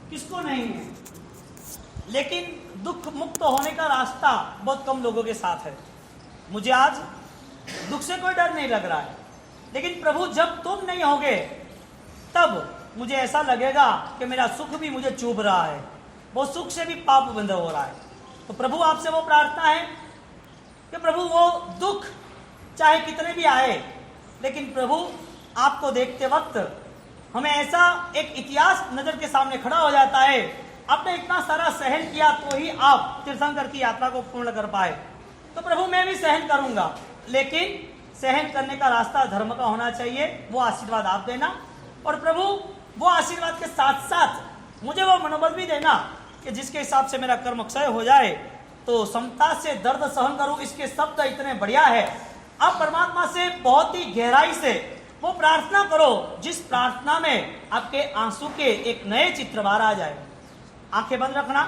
किसको नहीं है? लेकिन दुख मुक्त होने का रास्ता बहुत कम लोगों के साथ है। मुझे आज दुख से कोई डर नहीं लग रहा है, लेकिन प्रभु जब तुम नहीं होगे तब मुझे ऐसा लगेगा कि मेरा सुख भी मुझे चुभ रहा है, वो सुख से भी पाप बंध हो रहा है। तो प्रभु आपसे वो प्रार्थना है कि प्रभु वो दुख चाहे कितने भी आए, लेकिन प्रभु आपको देखते वक्त हमें ऐसा एक इतिहास नजर के सामने खड़ा हो जाता है, आपने इतना सारा सहन किया तो ही आप तीर्थंकर की यात्रा को पूर्ण कर पाए। तो प्रभु मैं भी सहन करूंगा, लेकिन सहन करने का रास्ता धर्म का होना चाहिए, वो आशीर्वाद आप देना। और प्रभु वो आशीर्वाद के साथ साथ मुझे वो मनोबल भी देना कि जिसके हिसाब से मेरा कर्म क्षय हो जाए तो समता से दर्द सहन करूं। इसके शब्द इतने बढ़िया है। आप परमात्मा से बहुत ही गहराई से वो प्रार्थना करो जिस प्रार्थना में आपके आंसू के एक नए चित्र बाहर आ जाए। आंखें बंद रखना।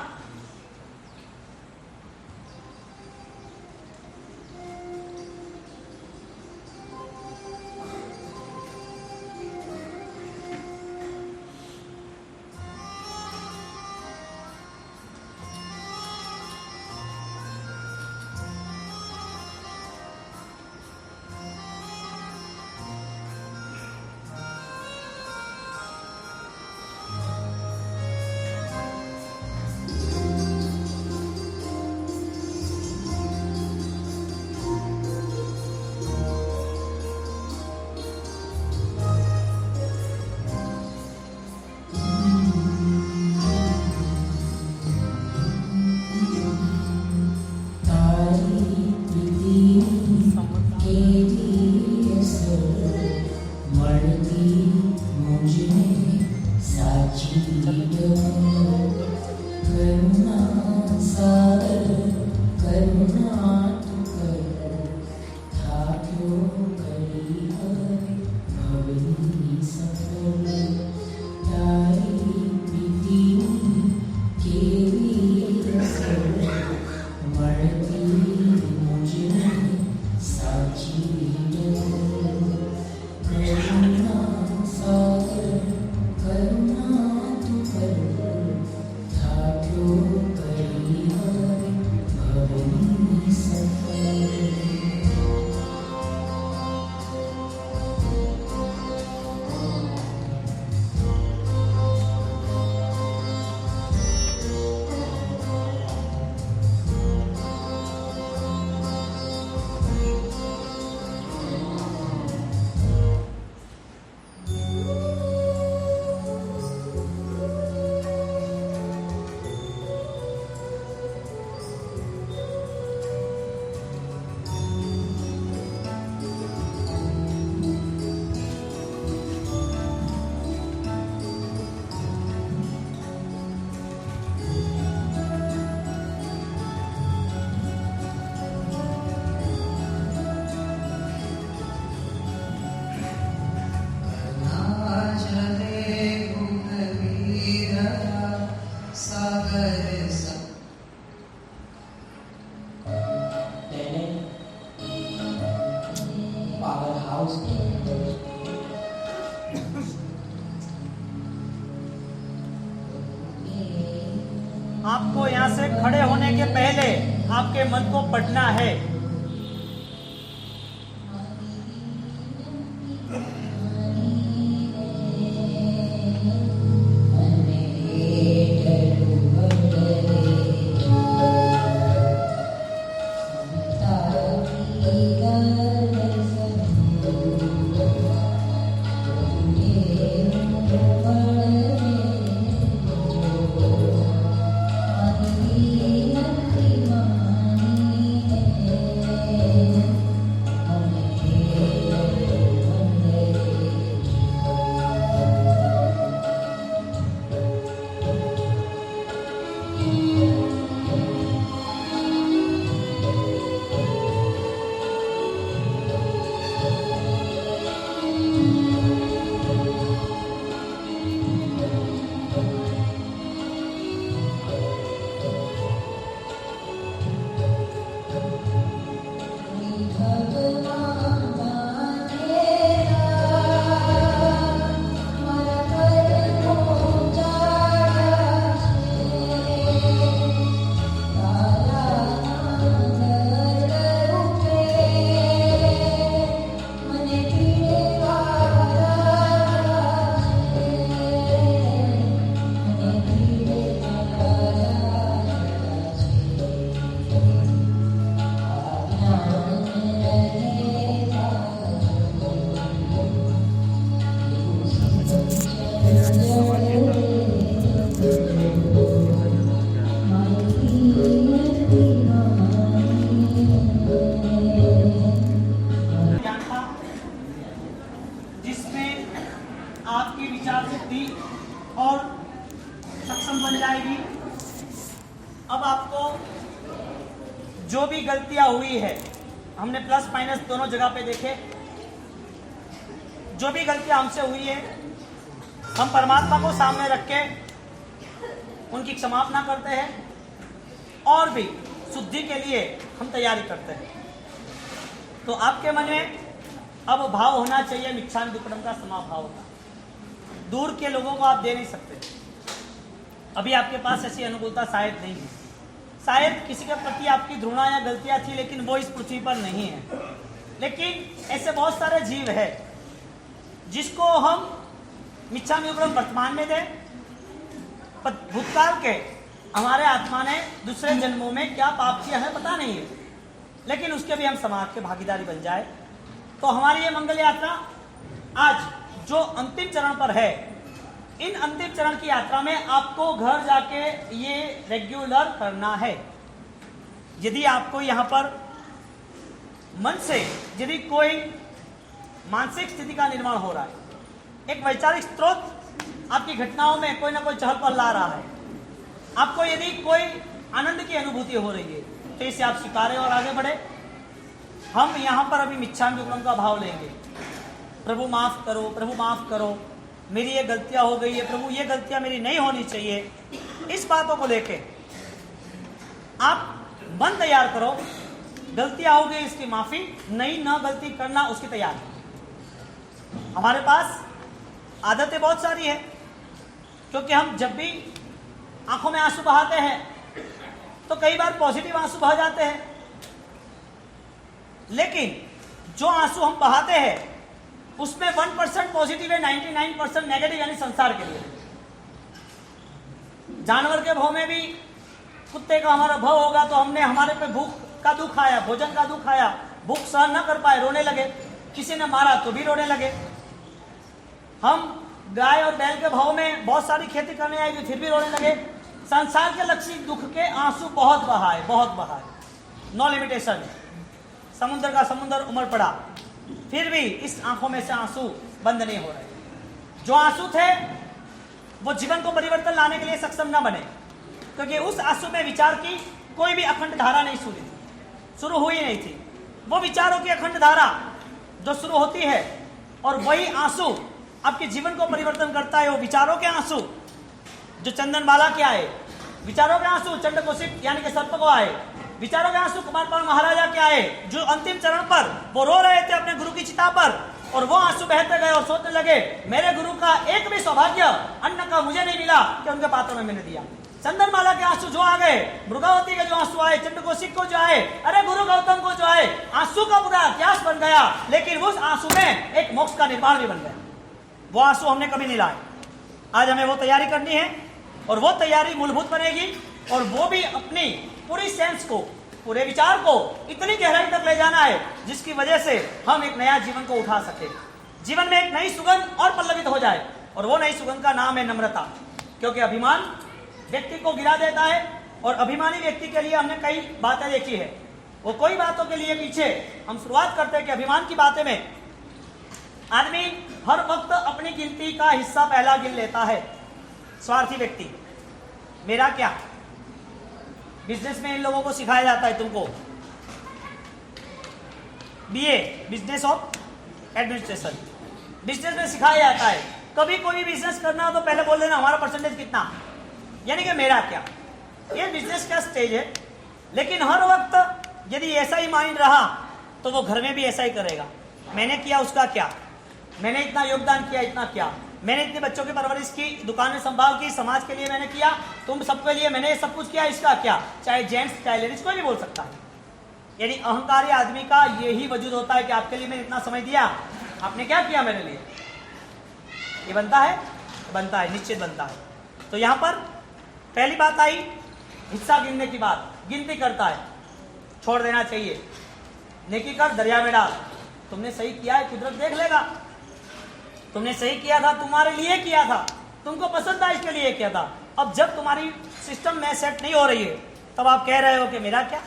आपको यहां से खड़े होने के पहले आपके मन को पढ़ना है। सक्षम बन जाएगी। अब आपको जो भी गलतियां हुई है, हमने प्लस माइनस दोनों जगह पे देखे, जो भी गलतियां हमसे हुई है हम परमात्मा को सामने रख के उनकी क्षमापना करते हैं और भी शुद्धि के लिए हम तैयारी करते हैं। तो आपके मन में अब भाव होना चाहिए मिच्छामि दुक्कडम का समाभाव का। दूर के लोगों को आप दे नहीं सकते। अभी आपके पास ऐसी अनुकूलता शायद नहीं है, शायद किसी के प्रति आपकी घृणा या गलतियां थी, लेकिन वो इस पृथ्वी पर नहीं है। लेकिन ऐसे बहुत सारे जीव है जिसको हम मिच्छामि दुक्कडम वर्तमान में दें, भूतकाल के हमारे आत्मा ने दूसरे जन्मों में क्या पाप किया है पता नहीं है, लेकिन उसके भी हम समाज के भागीदारी बन जाए तो हमारी ये मंगल यात्रा आज जो अंतिम चरण पर है, इन अंतिम चरण की यात्रा में आपको घर जाके ये रेगुलर करना है। यदि आपको यहाँ पर मन से यदि कोई मानसिक स्थिति का निर्माण हो रहा है, एक वैचारिक स्रोत आपकी घटनाओं में कोई ना कोई चहल पहल ला रहा है, आपको यदि कोई आनंद की अनुभूति हो रही है, तो इसे आप स्वीकारें और आगे बढ़े। हम यहाँ पर अभी मिच्छामि दुक्कडम का भाव लेंगे। प्रभु माफ करो, प्रभु माफ करो, मेरी ये गलतियां हो गई है, प्रभु ये गलतियां मेरी नहीं होनी चाहिए। इस बातों को लेके आप मन तैयार करो, गलतियां हो गई इसकी माफी, नई न गलती करना उसकी तैयारी। हमारे पास आदतें बहुत सारी है, क्योंकि हम जब भी आंखों में आंसू बहाते हैं तो कई बार पॉजिटिव आंसू बह जाते हैं, लेकिन जो आंसू हम बहाते हैं उसमें 1% पॉजिटिव है, 99% नेगेटिव, यानी संसार के लिए। जानवर के भाव में भी कुत्ते का हमारा भाव होगा तो हमने हमारे पे भूख का दुख आया, भोजन का दुख आया, भूख सहन न कर पाए, रोने लगे, किसी ने मारा तो भी रोने लगे। हम गाय और बैल के भाव में बहुत सारी खेती करने आई तो फिर भी रोने लगे। संसार के लक्षी दुख के आंसू बहुत बहाए, बहुत बहाए, नो लिमिटेशन। समुद्र का समुद्र उमड़ पड़ा, फिर भी इस आंखों में से आंसू बंद नहीं हो रहे। जो आंसू थे वो जीवन को परिवर्तन लाने के लिए सक्षम न बने, क्योंकि उस आंसू में विचार की कोई भी अखंड धारा नहीं शुरू हुई नहीं थी। वो विचारों की अखंड धारा जो शुरू होती है और वही आंसू आपके जीवन को परिवर्तन करता है। वो विचारों के आंसू जो चंदनबाला के आए, विचारों के आंसू चंडकोशिक यानी कि सर्प को आए, विचारों के आंसू कुमारपाल महाराजा के आए, जो अंतिम चरण पर वो रो रहे थे अपने गुरु की चिता पर, और वो आंसू बहते गए और सोचने लगे मेरे गुरु का एक भी सौभाग्य अन्न का मुझे नहीं मिला कि उनके पात्रों में मैंने दिया। चंदनमाला के आंसू जो आ गए, मृगावती के जो आंसू आए, चंडकोशिक को जो आए, अरे गुरु गौतम को जो आए, आंसू का पूरा इतिहास बन गया, लेकिन उस आंसू में एक मोक्ष का निर्माण भी बन गया। वो आंसू हमने कभी नहीं लाए। आज हमें वो तैयारी करनी है, और वो तैयारी मूलभूत बनेगी, और वो भी अपनी पूरी सेंस को, पूरे विचार को इतनी गहराई तक ले जाना है जिसकी वजह से हम एक नया जीवन को उठा सके, जीवन में एक नई सुगंध और पल्लवित हो जाए। और वो नई सुगंध का नाम है नम्रता, क्योंकि अभिमान व्यक्ति को गिरा देता है, और अभिमानी व्यक्ति के लिए हमने कई बातें देखी है। वो कोई बातों के लिए पीछे हम शुरुआत करते हैं कि अभिमान की बातें में आदमी हर वक्त अपनी गिनती का हिस्सा पहला गिन लेता है। स्वार्थी व्यक्ति, मेरा क्या। बिजनेस में इन लोगों को सिखाया जाता है, तुमको BA business of administration, business में सिखाया जाता है कभी कोई बिजनेस करना हो तो पहले बोल देना हमारा परसेंटेज कितना, यानी कि मेरा क्या। ये बिजनेस का स्टेज है, लेकिन हर वक्त यदि ऐसा ही माइंड रहा तो वो घर में भी ऐसा ही करेगा। मैंने किया उसका क्या, मैंने इतना योगदान किया, इतना क्या, मैंने इतने बच्चों की परवरिश की, दुकानें संभाल की, समाज के लिए मैंने किया, तुम सबके लिए मैंने सब कुछ किया, इसका क्या। चाहे जेंट्स चाहे लेडीज, कोई भी बोल सकता है। यानी अहंकारी आदमी का यही वजूद होता है कि आपके लिए मैंने इतना समय दिया, आपने क्या किया मेरे लिए। ये बनता है, बनता है, निश्चित बनता है। तो यहां पर पहली बात आई हिस्सा गिनने की बात। गिनती करता है, छोड़ देना चाहिए। नेकी कर दरिया में डाल। तुमने सही किया है, कुदरत देख लेगा। तुमने सही किया था, तुम्हारे लिए किया था, तुमको पसंद था, इसके लिए किया था। अब जब तुम्हारी सिस्टम में सेट नहीं हो रही है, तब आप कह रहे हो कि मेरा क्या।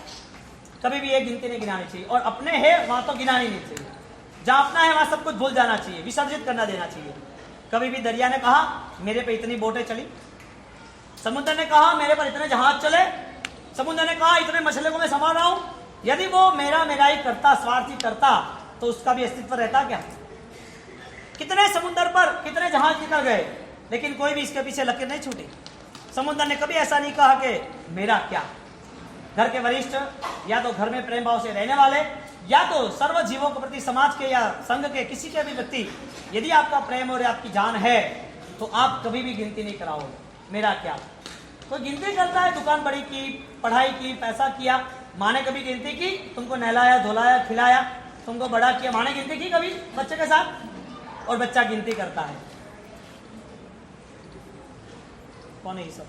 कभी भी ये गिनती नहीं गिनानी चाहिए, और अपने है वहां तो गिनानी नहीं चाहिए। जहां अपना है वहां सब कुछ भूल जाना चाहिए, विसर्जित करना देना चाहिए। कभी भी दरिया ने कहा मेरे पे इतनी बोटें चली, समुद्र ने कहा मेरे पर इतने जहाज चले, समुद्र ने कहा इतने मछली को मैं संभाल रहा हूं। यदि वो मेरा ही करता, स्वार्थी करता, तो उसका भी अस्तित्व रहता क्या? कितने समुद्र पर कितने जहाज निकल गए, लेकिन कोई भी इसके पीछे लकीर नहीं छूटी। समुद्र ने कभी ऐसा नहीं कहा कि मेरा क्या। घर के वरिष्ठ या तो घर में प्रेम भाव से रहने वाले, या तो सर्व जीवों के प्रति समाज के या संघ के किसी के भी व्यक्ति, यदि आपका प्रेम और आपकी जान है तो आप कभी भी गिनती नहीं कराओगे मेरा क्या। तो गिनती करता है, दुकान बड़ी की, पढ़ाई की, पैसा किया। माँ ने कभी गिनती की? तुमको नहलाया, धुलाया, खिलाया, तुमको बड़ा किया, माँ ने गिनती की कभी बच्चे के साथ? और बच्चा गिनती करता है। कौन है ये सब?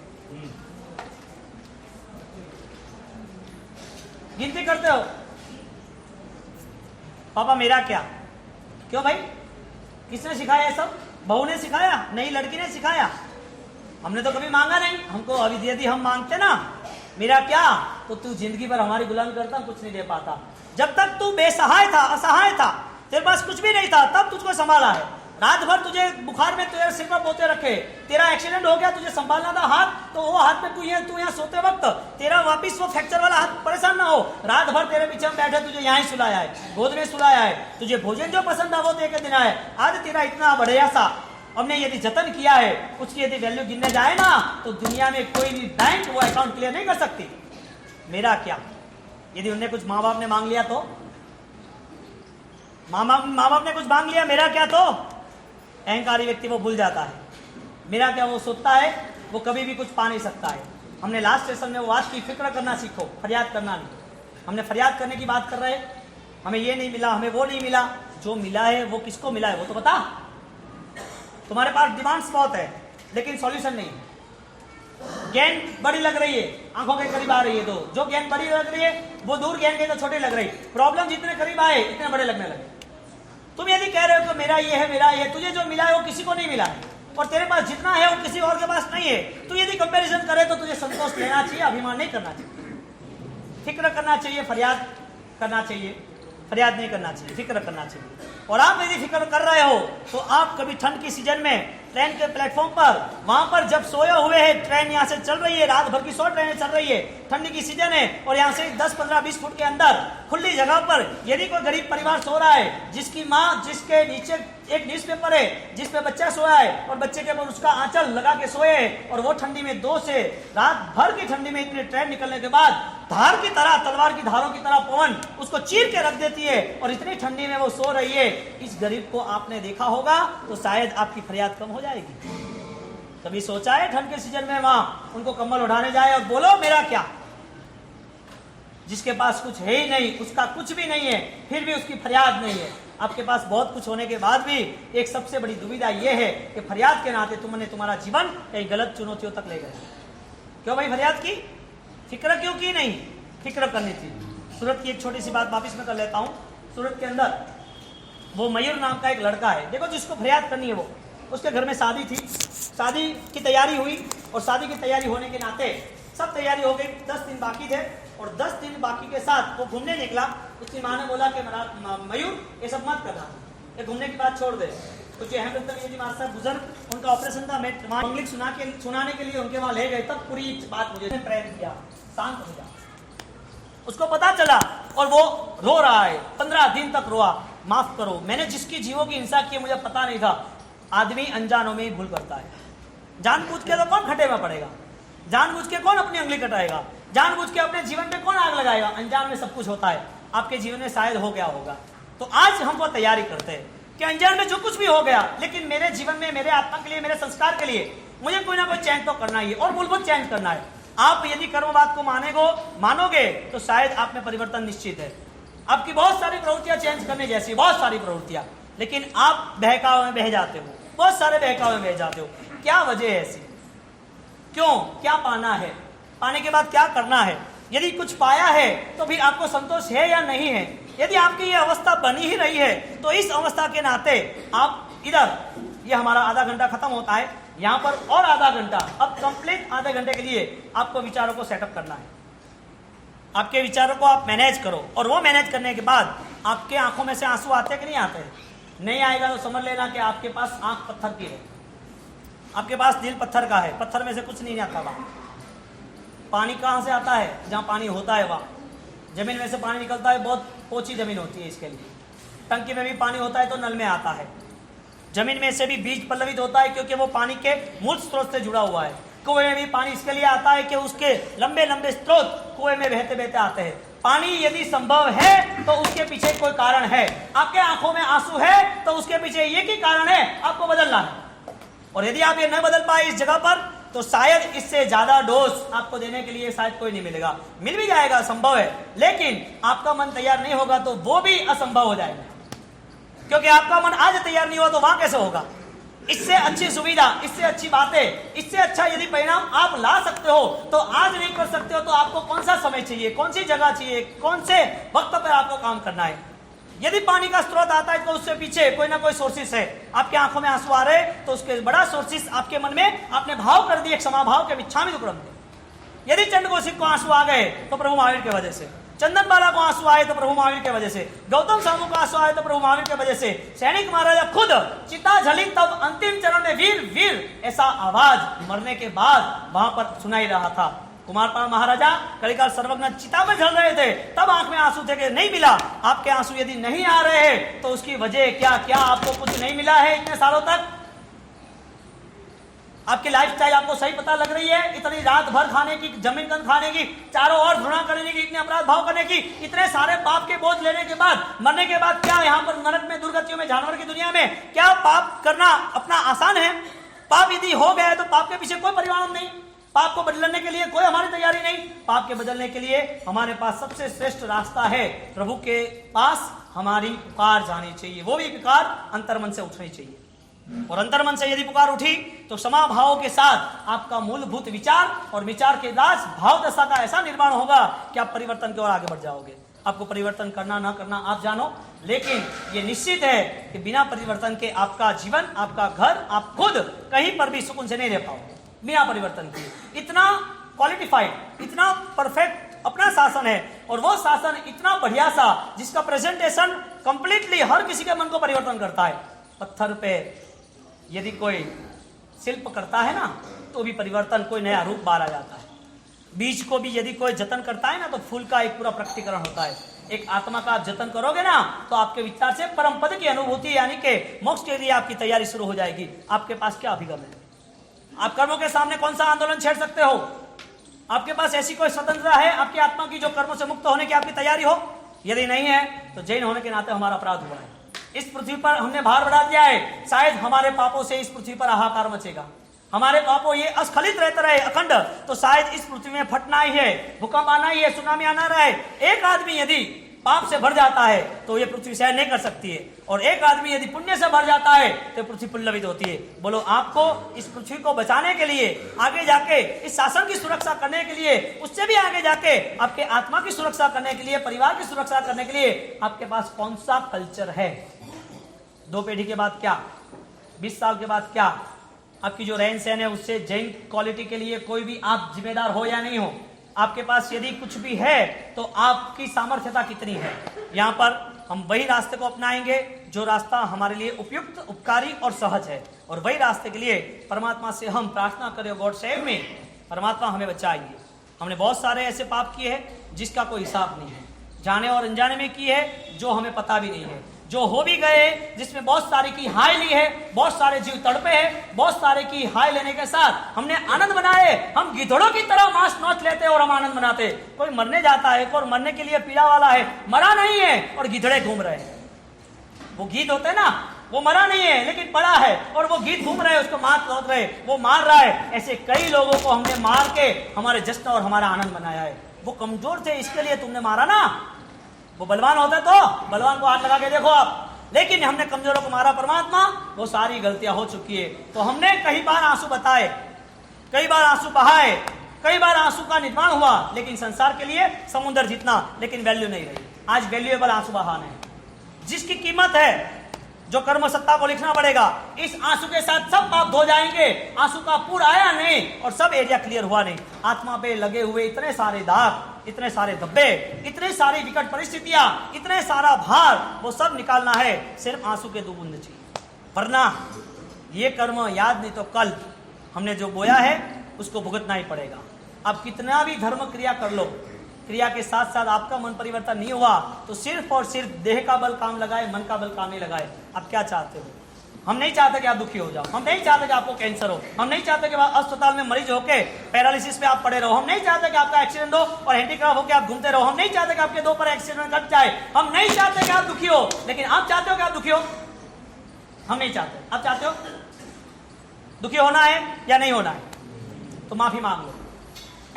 गिनती करते हो, पापा मेरा क्या? क्यों भाई? किसने सिखाया ये सब? बहू ने सिखाया? नई लड़की ने सिखाया? हमने तो कभी मांगा नहीं। हमको अभी यदि हम मांगते ना मेरा क्या, तो तू जिंदगी भर हमारी गुलामी करता, कुछ नहीं दे पाता। जब तक तू बेसहाय था, असहाय था, तेरे पास कुछ भी नहीं था, तब तुझको संभाला है। रात भर तुझे बुखार में तेरे सिर पर पोते रखे, तेरा एक्सीडेंट हो गया, तुझे संभालना था हाथ, तो वो हाथ में तू यहाँ सोते वक्त तेरा वापिस वो फ्रैक्चर वाला हाथ परेशान ना हो। रात भर तेरे पीछे हम बैठे, तुझे यहाँ ही सुलाया है, गोद में सुलाया है, तुझे भोजन जो पसंद था वो दे के देना है। आज तेरा इतना बढ़िया सा हमने यदि जतन किया है, उसकी यदि वैल्यू गिनने जाए ना, तो दुनिया में कोई भी बैंक वो अकाउंट क्लियर नहीं कर सकती। मेरा क्या? यदि उनने कुछ माँ बाप ने मांग लिया तो, माँ बाप ने कुछ मांग लिया, मेरा क्या, तो अहंकारी व्यक्ति वो भूल जाता है। मेरा क्या वो सोचता है, वो कभी भी कुछ पा नहीं सकता है। हमने लास्ट सेशन में वो बात की, फिक्र करना सीखो, फरियाद करना नहीं। हमने फरियाद करने की बात कर रहे, हमें ये नहीं मिला, हमें वो नहीं मिला। जो मिला है वो किसको मिला है वो तो बता। तुम्हारे पास डिमांड्स बहुत है, लेकिन सॉल्यूशन नहीं। गेंद बड़ी लग रही है, आंखों के करीब आ रही है, तो जो गेंद बड़ी लग रही है वो दूर गेंद गई तो छोटी लग रही। प्रॉब्लम जितने करीब आए इतने बड़े लगने लगे। तुम यदि कह रहे हो कि मेरा ये है, मेरा ये, तुझे जो मिला है वो किसी को नहीं मिला है, और तेरे पास जितना है वो किसी और के पास नहीं है। तू यदि कंपैरिजन करे तो तुझे संतोष लेना चाहिए, अभिमान नहीं करना चाहिए। फिक्र करना चाहिए, फरियाद करना चाहिए। फरियाद नहीं करना चाहिए, फिक्र करना चाहिए। और आप यदि फिक्र कर रहे हो तो आप कभी ठंड की सीजन में ट्रेन के प्लेटफॉर्म पर, वहां पर जब सोए हुए हैं, ट्रेन यहाँ से चल रही है, रात भर की 100 ट्रेनें चल रही है, ठंडी की सीजन है, और यहाँ से 10, 15, 20 फुट के अंदर खुली जगह पर यदि कोई गरीब परिवार सो रहा है, जिसकी माँ, जिसके नीचे एक न्यूज़पेपर है जिसपे बच्चा सोया है, और बच्चे के ऊपर उसका आंचल लगा के सोए, और वो ठंडी में 2 से रात भर की ठंडी में इतनी ट्रेन निकलने के बाद धार की तरह, तलवार की धारों की तरह पवन उसको चीर के रख देती है, और इतनी ठंडी में वो सो रही है। इस गरीब को आपने देखा होगा तो शायद आपकी फरियाद कम हो जाएगी। कभी सोचा है ठंड के सीजन में वहां उनको कंबल उठाने जाए और बोलो मेरा क्या? जिसके पास कुछ है ही नहीं, उसका कुछ भी नहीं है, फिर भी उसकी फरियाद नहीं है। आपके पास बहुत कुछ होने के बाद भी एक सबसे बड़ी दुविधा यह है कि फरियाद के नाते तुमने तुम्हारा जीवन कई गलत चुनौतियों तक ले गए। क्यों भाई फरियाद की? फिक्र क्यों की नहीं? फिक्र करनी थी। सूरत की एक छोटी सी बात वापिस में कर लेता हूँ। सूरत के अंदर वो मयूर नाम का एक लड़का है, देखो जिसको फरियाद करनी है। वो उसके घर में शादी थी, शादी की तैयारी हुई, और शादी की तैयारी होने के नाते सब तैयारी हो गई, 10 दिन बाकी थे, और 10 दिन बाकी के साथ वो घूमने निकला। उसकी माँ ने बोला कि मयूर ये सब मत करना, ये घूमने की बात छोड़ दे। तो जो अहमद मास्टर बुजुर्ग, उनका ऑपरेशन था, मैं मंगलिक सुनाने के लिए उनके वहां ले गए, तब पूरी बात मुझे प्रेम किया, शांत हो जा। उसको पता चला और वो रो रहा है, 15 दिन तक रोआ। माफ करो, मैंने जिसकी जीवों की हिंसा की मुझे पता नहीं था। आदमी अनजानों में ही भूल करता है। जानबूझ के तो कौन खड्डे में पड़ेगा? जानबूझ के कौन अपनी उंगली कटाएगा? जानबूझ के अपने जीवन पे कौन आग लगाएगा? अनजान में सब कुछ होता है। आपके जीवन में शायद हो गया होगा। तो आज हम वो तैयारी करते हैं कि अनजान में जो कुछ भी हो गया, लेकिन मेरे जीवन में, मेरे आत्मा के लिए, मेरे संस्कार के लिए मुझे कोई ना कोई चेंज तो करना ही है, और मूलभूत चेंज करना है। आप यदि कर्मवाद को मानोगे तो शायद आप में परिवर्तन निश्चित है। आपकी बहुत सारी प्रवृत्तियां चेंज करने जैसी, बहुत सारी प्रवृत्तियां, लेकिन आप बहकावे में बह जाते हो, बहुत सारे बहकावे में बह जाते हो। क्या वजह है ऐसी? क्यों? क्या पाना है? पाने के बाद क्या करना है? यदि कुछ पाया है तो भी आपको संतोष है या नहीं है? यदि आपकी ये अवस्था बनी ही रही है तो इस अवस्था के नाते आप इधर, ये हमारा आधा घंटा खत्म होता है, यहाँ पर और आधा घंटा, अब कंप्लीट आधे घंटे के लिए आपको विचारों को सेटअप करना है। आपके विचारों को आप मैनेज करो, और वो मैनेज करने के बाद आपके आंखों में से आंसू आते कि नहीं आते? नहीं आएगा तो समझ लेना कि आपके पास आंख पत्थर की है। आपके पास दिल पत्थर का है, पत्थर में से कुछ नहीं आता वहां। पानी कहाँ से आता है? जहां पानी होता है वहां। जमीन में से पानी निकलता है, बहुत पोची जमीन होती है इसके लिए। टंकी में भी पानी होता है तो नल में आता है। जमीन में से भी बीज पल्लवित होता है क्योंकि वो पानी के मूल स्रोत से जुड़ा हुआ है। कुएं में भी पानी इसके लिए आता है कि उसके लंबे लंबे स्रोत कुएं में बहते बहते आते हैं। पानी यदि संभव है तो उसके पीछे कोई कारण है। आपके आंखों में आंसू है तो उसके पीछे एक ही कारण है, आपको बदलना है। और यदि आप ये न बदल पाए इस जगह पर तो शायद इससे ज्यादा डोज आपको देने के लिए शायद कोई नहीं मिलेगा। मिल भी जाएगा, संभव है, लेकिन आपका मन तैयार नहीं होगा तो वो भी असंभव हो जाएगा। क्योंकि आपका मन आज तैयार नहीं हुआ तो वहां कैसे होगा? इससे अच्छी सुविधा, इससे अच्छी बातें, इससे अच्छा यदि परिणाम आप ला सकते हो तो आज नहीं कर सकते हो तो आपको कौन सा समय चाहिए, कौन सी जगह चाहिए, कौन से वक्त पर आपको काम करना है? यदि पानी का स्रोत आता है तो उससे पीछे कोई ना कोई सोर्सेस है। आपके आंखों में आंसू आ रहे तो उसके बड़ा सोर्सेस आपके मन में आपने भाव कर दिए, क्षमा भाव के मिच्छामि दुक्कडम। यदि चंड कौशिक को आंसू आ गए तो प्रभु महावीर की वजह से, चंदन बाला को आंसू आए तो प्रभु महावीर की वजह से, गौतम सामू को आंसू आए तो प्रभु महावीर की वजह से, सैनिक महाराजा खुद चिता जली तब अंतिम चरण में वीर वीर ऐसा आवाज मरने के बाद वहां पर सुनाई रहा था। कुमारपाल महाराजा कलिकाल सर्वज्ञ चिता में जल रहे थे, तब आंख में आंसू थे कि नहीं मिला। आपके आंसू यदि नहीं आ रहे हैं तो उसकी वजह क्या? क्या आपको कुछ नहीं मिला है इतने सालों तक? आपकी लाइफस्टाइल आपको सही पता लग रही है? इतनी रात भर खाने की, जमीन गंद खाने की, चारों ओर घृणा करने की, इतने अपराध भाव करने की, इतने सारे पाप के बोझ लेने के बाद, मरने के बाद क्या यहाँ पर नरक में, दुर्गतियों में, जानवर की दुनिया में क्या पाप करना अपना आसान है? पाप यदि हो गया है तो पाप के पीछे कोई परिणाम नहीं, पाप को बदलने के लिए कोई हमारी तैयारी नहीं। पाप के बदलने के लिए हमारे पास सबसे श्रेष्ठ रास्ता है, प्रभु के पास हमारी पुकार जानी चाहिए। वो भी पुकार अंतर्मन से उठनी चाहिए। और अंतर्मन से यदि पुकार उठी तो क्षमा भाव के साथ आपका मूलभूत विचार और विचार के दास भाव दशा का ऐसा निर्माण होगा कि आप परिवर्तन की ओर आगे बढ़ जाओगे। आपको परिवर्तन करना ना करना आप जानो, लेकिन ये निश्चित है कि बिना परिवर्तन के आपका जीवन, आपका घर, आप खुद कहीं पर भी सुकून से नहीं रह पाओगे बिना परिवर्तन किए। इतना क्वालिफाइड, इतना परफेक्ट अपना शासन है, और वो शासन इतना बढ़िया सा जिसका प्रेजेंटेशन कंप्लीटली हर किसी के मन को परिवर्तन करता है। पत्थर पे यदि कोई शिल्प करता है ना तो भी परिवर्तन, कोई नया रूप बाहर आ जाता है। बीज को भी यदि कोई जतन करता है ना तो फूल का एक पूरा प्रकटीकरण होता है। एक आत्मा का आप जतन करोगे ना तो आपके विचार से परम पद की अनुभूति यानी कि मोक्ष के लिए आपकी तैयारी शुरू हो जाएगी। आपके पास क्या अभिगम है? आप कर्मों के सामने कौन सा आंदोलन छेड़ सकते हो? आपके पास ऐसी कोई स्वतंत्रता है आपकी आत्मा की जो कर्मों से मुक्त होने की आपकी तैयारी हो? यदि नहीं है तो जैन होने के नाते हमारा अपराध हुआ है। इस पृथ्वी पर हमने भार बढ़ा दिया है, शायद हमारे पापों से इस पृथ्वी पर हाहाकार मचेगा। हमारे पापों ये अस्खलित रहते रहे अखंड तो शायद इस पृथ्वी में फटना ही है, भूकंप आना ही है, सुनामी आना रहा है। एक आदमी यदि पाप से भर जाता है तो ये पृथ्वी सहन नहीं कर सकती है, और एक आदमी यदि पुण्य से भर जाता है तो पृथ्वी पल्लवित होती है। बोलो, आपको इस पृथ्वी को बचाने के लिए, आगे जाके इस शासन की सुरक्षा करने के लिए, उससे भी आगे जाके आपके आत्मा की सुरक्षा करने के लिए, परिवार की सुरक्षा करने के लिए आपके पास कौन सा कल्चर है? 2 पीढ़ी के बाद क्या, 20 साल के बाद क्या, आपकी जो रहन सहन है उससे जैन क्वालिटी के लिए कोई भी आप जिम्मेदार हो या नहीं हो? आपके पास यदि कुछ भी है तो आपकी सामर्थ्यता कितनी है? यहाँ पर हम वही रास्ते को अपनाएंगे जो रास्ता हमारे लिए उपयुक्त, उपकारी और सहज है, और वही रास्ते के लिए परमात्मा से हम प्रार्थना करें, गॉड सेव मी, परमात्मा हमें बचाइए। हमने बहुत सारे ऐसे पाप किए हैं जिसका कोई हिसाब नहीं है, जाने और अनजाने में किए हैं जो हमें पता भी नहीं है, जो हो भी गए जिसमें बहुत सारे की हाय ली है, बहुत सारे जीव तड़पे हैं, बहुत सारे की हाय लेने के साथ हमने आनंद बनाए। हम गिधड़ों की तरह मांस नोच लेते और हम आनंद मनाते। कोई मरने जाता है, कोई मरने के लिए पीड़ा वाला है, मरा नहीं है और गिधड़े घूम रहे हैं। वो गीत होते हैं ना, वो मरा नहीं है लेकिन पड़ा है और वो गीत घूम रहे हैं, उसको मार लौट रहे, वो मार रहा है। ऐसे कई लोगों को हमने मार के हमारे जश्न और हमारा आनंद बनाया है। वो कमजोर थे इसके लिए तुमने मारा ना, वो बलवान होता तो बलवान को हाथ लगा के देखो आप, लेकिन हमने कमजोरों को मारा। परमात्मा, वो सारी गलतियां हो चुकी है। तो हमने कई बार आंसू बताए, कई बार आंसू बहाए, कई बार आंसू का निर्माण हुआ, लेकिन संसार के लिए समुद्र जितना, लेकिन वैल्यू नहीं रही। आज वैल्यूएबल आंसू बहाने हैं, जिसकी कीमत है, जो कर्म सत्ता को लिखना पड़ेगा। इस आंसू के साथ सब पाप धो जाएंगे। आंसू का पूरा आया नहीं और सब एरिया क्लियर हुआ नहीं। आत्मा पे लगे हुए इतने सारे दाग, इतने सारे धब्बे, इतने सारी विकट परिस्थितियां, इतने सारा भार, वो सब निकालना है। सिर्फ आंसू के 2 बूंद चाहिए, वरना ये कर्म याद नहीं तो कल हमने जो बोया है उसको भुगतना ही पड़ेगा। आप कितना भी धर्म क्रिया कर लो, क्रिया के साथ साथ आपका मन परिवर्तन नहीं हुआ तो सिर्फ और सिर्फ देह का बल काम लगाए, मन का बल काम नहीं लगाए। आप क्या चाहते हो? हम नहीं चाहते कि आप दुखी हो जाओ, हम नहीं चाहते कि आपको कैंसर हो, हम नहीं चाहते कि अस्पताल में मरीज होके पैरालिसिस पे आप पड़े रहो, हम नहीं चाहते कि आपका एक्सीडेंट हो और हैंडीक्राफ्ट होकर आप घूमते रहो, हम नहीं चाहते कि आपके 2 पर एक्सीडेंट कट जाए, हम नहीं चाहते कि आप दुखी हो। लेकिन आप चाहते हो कि आप दुखी हो? हम नहीं चाहते। आप चाहते हो दुखी होना है या नहीं होना है? तो माफी मांग लो,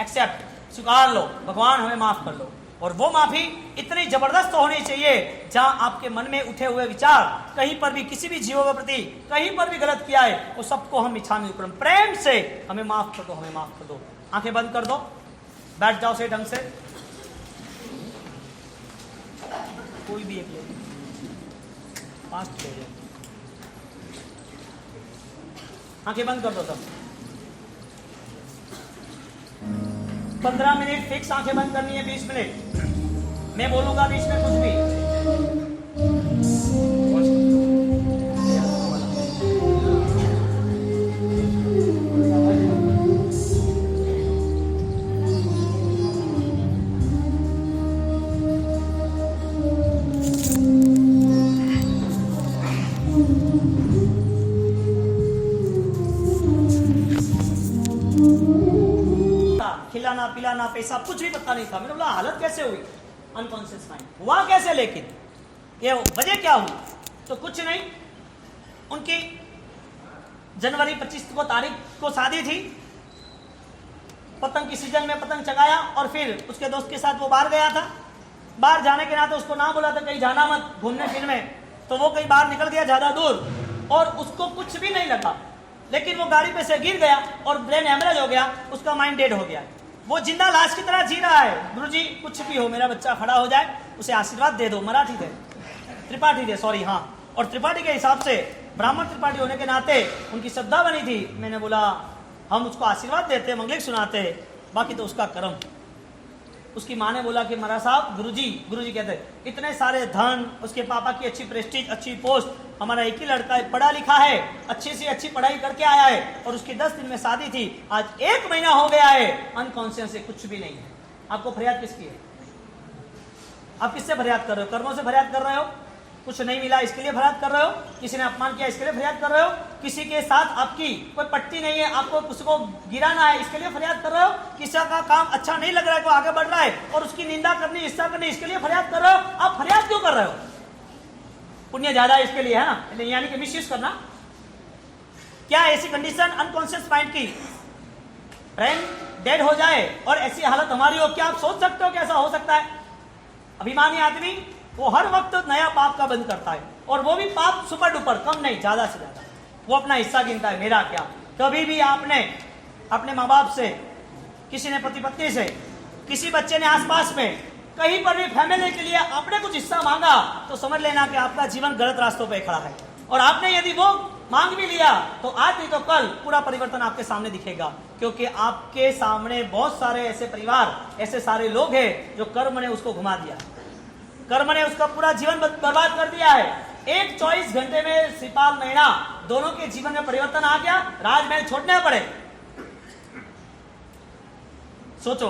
एक्सेप्ट, स्वीकार लो, भगवान हमें माफ कर लो। और वो माफी इतनी जबरदस्त होनी चाहिए जहां आपके मन में उठे हुए विचार कहीं पर भी किसी भी जीवों के प्रति कहीं पर भी गलत किया है वो सबको हम इच्छामि उपरम प्रेम से हमें माफ कर दो, हमें माफ कर दो। आंखें बंद कर दो, बैठ जाओ सही ढंग से। कोई भी एक ले, फास्ट ले जाओ। आंखें बंद कर दो सब। 15 मिनट फिक्स आंखें बंद करनी है, 20 मिनट। मैं बोलूंगा बीच में कुछ भी। खिलाना पिलाना पैसा कुछ भी पता नहीं था। मैंने बोला हालत कैसे हुई? अनकॉन्शियस माइंड हुआ कैसे? लेकिन ये वजह क्या हुई? तो कुछ नहीं, उनकी जनवरी 25 को तारीख को शादी थी, पतंग की सीजन में पतंग चगाया और फिर उसके दोस्त के साथ वो बाहर गया था। बाहर जाने के नाते उसको ना बोला था कहीं जाना मत घूमने फिरने, तो वो कहीं बाहर निकल गया ज्यादा दूर और उसको कुछ भी नहीं लगा, लेकिन वो गाड़ी पे से गिर गया और ब्रेन हेमरेज हो गया, उसका माइंड डेड हो गया। वो जिंदा लाश की तरह जी रहा है। गुरुजी कुछ भी हो, मेरा बच्चा खड़ा हो जाए, उसे आशीर्वाद दे दो। मराठी थे, त्रिपाठी थे, सॉरी, हाँ। और त्रिपाठी के हिसाब से ब्राह्मण त्रिपाठी होने के नाते उनकी श्रद्धा बनी थी। मैंने बोला हम उसको आशीर्वाद देते, मंगलिक सुनाते, बाकी तो उसका कर्म। उसकी माँ ने बोला कि महाराज साहब, गुरुजी कहते इतने सारे धन, उसके पापा की अच्छी प्रेस्टीज, अच्छी पोस्ट, हमारा एक ही लड़का है, पढ़ा लिखा है, अच्छी से अच्छी पढ़ाई करके आया है और उसकी 10 दिन में शादी थी, आज 1 महीना हो गया है, अनकॉन्शियस है, कुछ भी नहीं है। आपको फरियाद किसकी है? आप किससे फरियाद कर रहे हो? कर्मों से फरियाद कर रहे हो? कुछ नहीं मिला इसके लिए फरियाद कर रहे हो? किसी ने अपमान किया इसके लिए फरियाद कर रहे हो? किसी के साथ आपकी कोई पट्टी नहीं है, आपको उसको गिराना है इसके लिए फरियाद कर रहे हो? किसी का काम अच्छा नहीं लग रहा है, को आगे बढ़ रहा है और उसकी निंदा करनी, हिस्सा करनी, इसके लिए फरियाद कर रहे हो? आप फरियाद क्यों कर रहे हो? पुण्य ज्यादा इसके लिए है ना, यानी कि मिसयूज करना। क्या ऐसी कंडीशन अनकॉन्शियस माइंड की ब्रेन डेड हो जाए और ऐसी हालत हमारी हो? क्या आप सोच सकते हो कि ऐसा हो सकता है? अभिमानी आदमी वो हर वक्त नया पाप का बंद करता है और वो भी पाप सुपर डुपर, कम नहीं, ज्यादा से ज्यादा। वो अपना हिस्सा गिनता है, मेरा क्या। कभी भी आपने अपने माँ बाप से, किसी ने पति पत्नी से, किसी बच्चे ने आसपास में कहीं पर भी फैमिली के लिए आपने कुछ हिस्सा मांगा तो समझ लेना कि आपका जीवन गलत रास्तों पे खड़ा है। और आपने यदि वो मांग भी लिया तो आज नहीं तो कल पूरा परिवर्तन आपके सामने दिखेगा, क्योंकि आपके सामने बहुत सारे ऐसे परिवार, ऐसे सारे लोग हैं जो कर्म ने उसको घुमा दिया, कर्म ने उसका पूरा जीवन बर्बाद कर दिया है। एक 24 घंटे में श्रीपाल मैणा दोनों के जीवन में परिवर्तन आ गया, राजमहल छोड़ने पड़े। सोचो,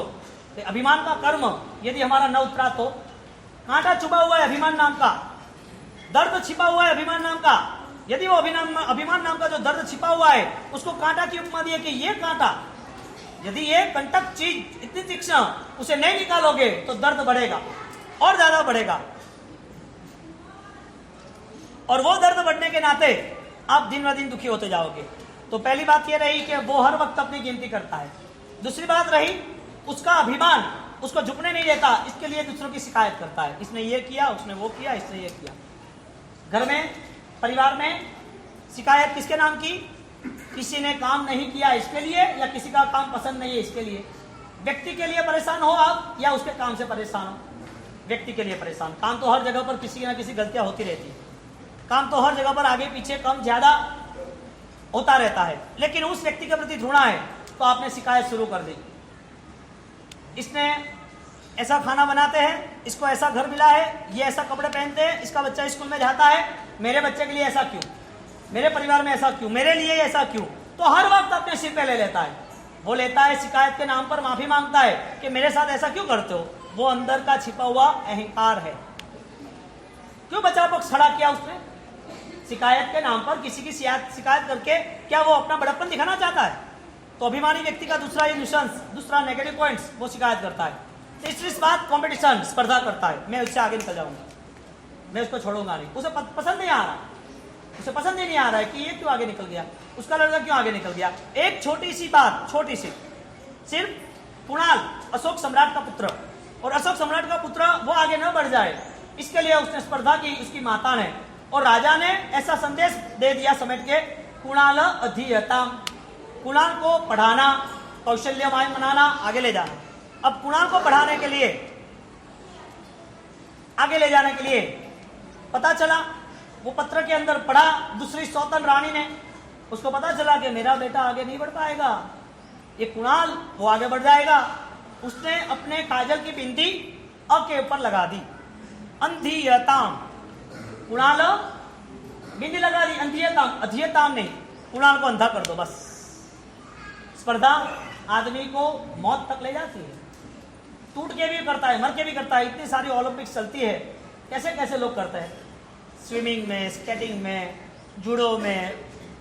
अभिमान का कर्म यदि हमारा न उतरा तो, कांटा छुपा हुआ है अभिमान नाम का, दर्द छिपा हुआ है अभिमान नाम का, यदि वो अभिमान नाम का जो दर्द छिपा हुआ है उसको कांटा की उपमा दी है कि ये कांटा, यदि ये कंटक चीज इतनी तीक्ष्ण उसे नहीं निकालोगे तो दर्द बढ़ेगा और ज्यादा बढ़ेगा, और वो दर्द बढ़ने के नाते आप दिन ब दिन दुखी होते जाओगे। तो पहली बात ये रही कि वो हर वक्त अपनी गिनती करता है। दूसरी बात रही उसका अभिमान उसको झुकने नहीं देता, इसके लिए दूसरों की शिकायत करता है, इसने ये किया, उसने वो किया, इसने ये किया। घर में, परिवार में शिकायत किसके नाम की? किसी ने काम नहीं किया इसके लिए, या किसी का काम पसंद नहीं है इसके लिए। व्यक्ति के लिए परेशान हो आप या उसके काम से परेशान हो? व्यक्ति के लिए परेशान। काम तो हर जगह पर किसी ना किसी गलतियां होती रहती है, काम तो हर जगह पर आगे पीछे कम ज्यादा होता रहता है, लेकिन उस व्यक्ति के प्रति घृणा है तो आपने शिकायत शुरू कर दी। इसने ऐसा खाना बनाते हैं, इसको ऐसा घर मिला है, ये ऐसा कपड़े पहनते हैं, इसका बच्चा स्कूल में जाता है, मेरे बच्चे के लिए ऐसा क्यों, मेरे परिवार में ऐसा क्यों, मेरे लिए ऐसा क्यों। तो हर वक्त अपने सिर पे ले लेता है। वो लेता है, शिकायत के नाम पर माफी मांगता है कि मेरे साथ ऐसा क्यों करते हो। वो अंदर का छिपा हुआ अहंकार है। क्यों बचाव पक्ष खड़ा किया उसने? शिकायत के नाम पर किसी की शिकायत करके क्या वो अपना बड़प्पन दिखाना चाहता है? तो अभिमानी व्यक्ति का दूसरा ये न्यूसेंस, दूसरा नेगेटिव पॉइंट्स, वो शिकायत करता है। तीसरी बात, कंपटीशन, स्पर्धा करता है। मैं उससे आगे निकल जाऊंगा, मैं उसको छोड़ूंगा नहीं। उसे पसंद नहीं आ रहा, उसे पसंद ही नहीं आ रहा है कि ये क्यों आगे निकल गया, उसका लड़का क्यों आगे निकल गया। एक छोटी सी बात, छोटी सी, सिर्फ कुणाल अशोक सम्राट का पुत्र, और अशोक सम्राट का पुत्र वो आगे न बढ़ जाए, इसके लिए उसने स्पर्धा की उसकी माता ने। और राजा ने ऐसा संदेश दे दिया समेट के, कुणाल अधीयता, कुणाल को पढ़ाना, कौशल्यवान बनाना, आगे ले जाना। अब कुणाल को पढ़ाने के लिए, आगे ले जाने के लिए पता चला, वो पत्र के अंदर पढ़ा दूसरी सौतन रानी ने, उसको पता चला कि मेरा बेटा आगे नहीं बढ़ पाएगा, ये कुणाल वो आगे बढ़ जाएगा। उसने अपने काजल की बिंदी अ के ऊपर लगा दी, अंधीयताम। कुणाल बिंदी लगा दी, अंधीयताम, अधीयताम नहीं, कुणाल को अंधा कर दो बस। स्पर्धा आदमी को मौत तक ले जाती है, टूट के भी करता है, मर के भी करता है। इतनी सारी ओलंपिक्स चलती है, कैसे कैसे लोग करते हैं, स्विमिंग में, स्केटिंग में, जूडो में,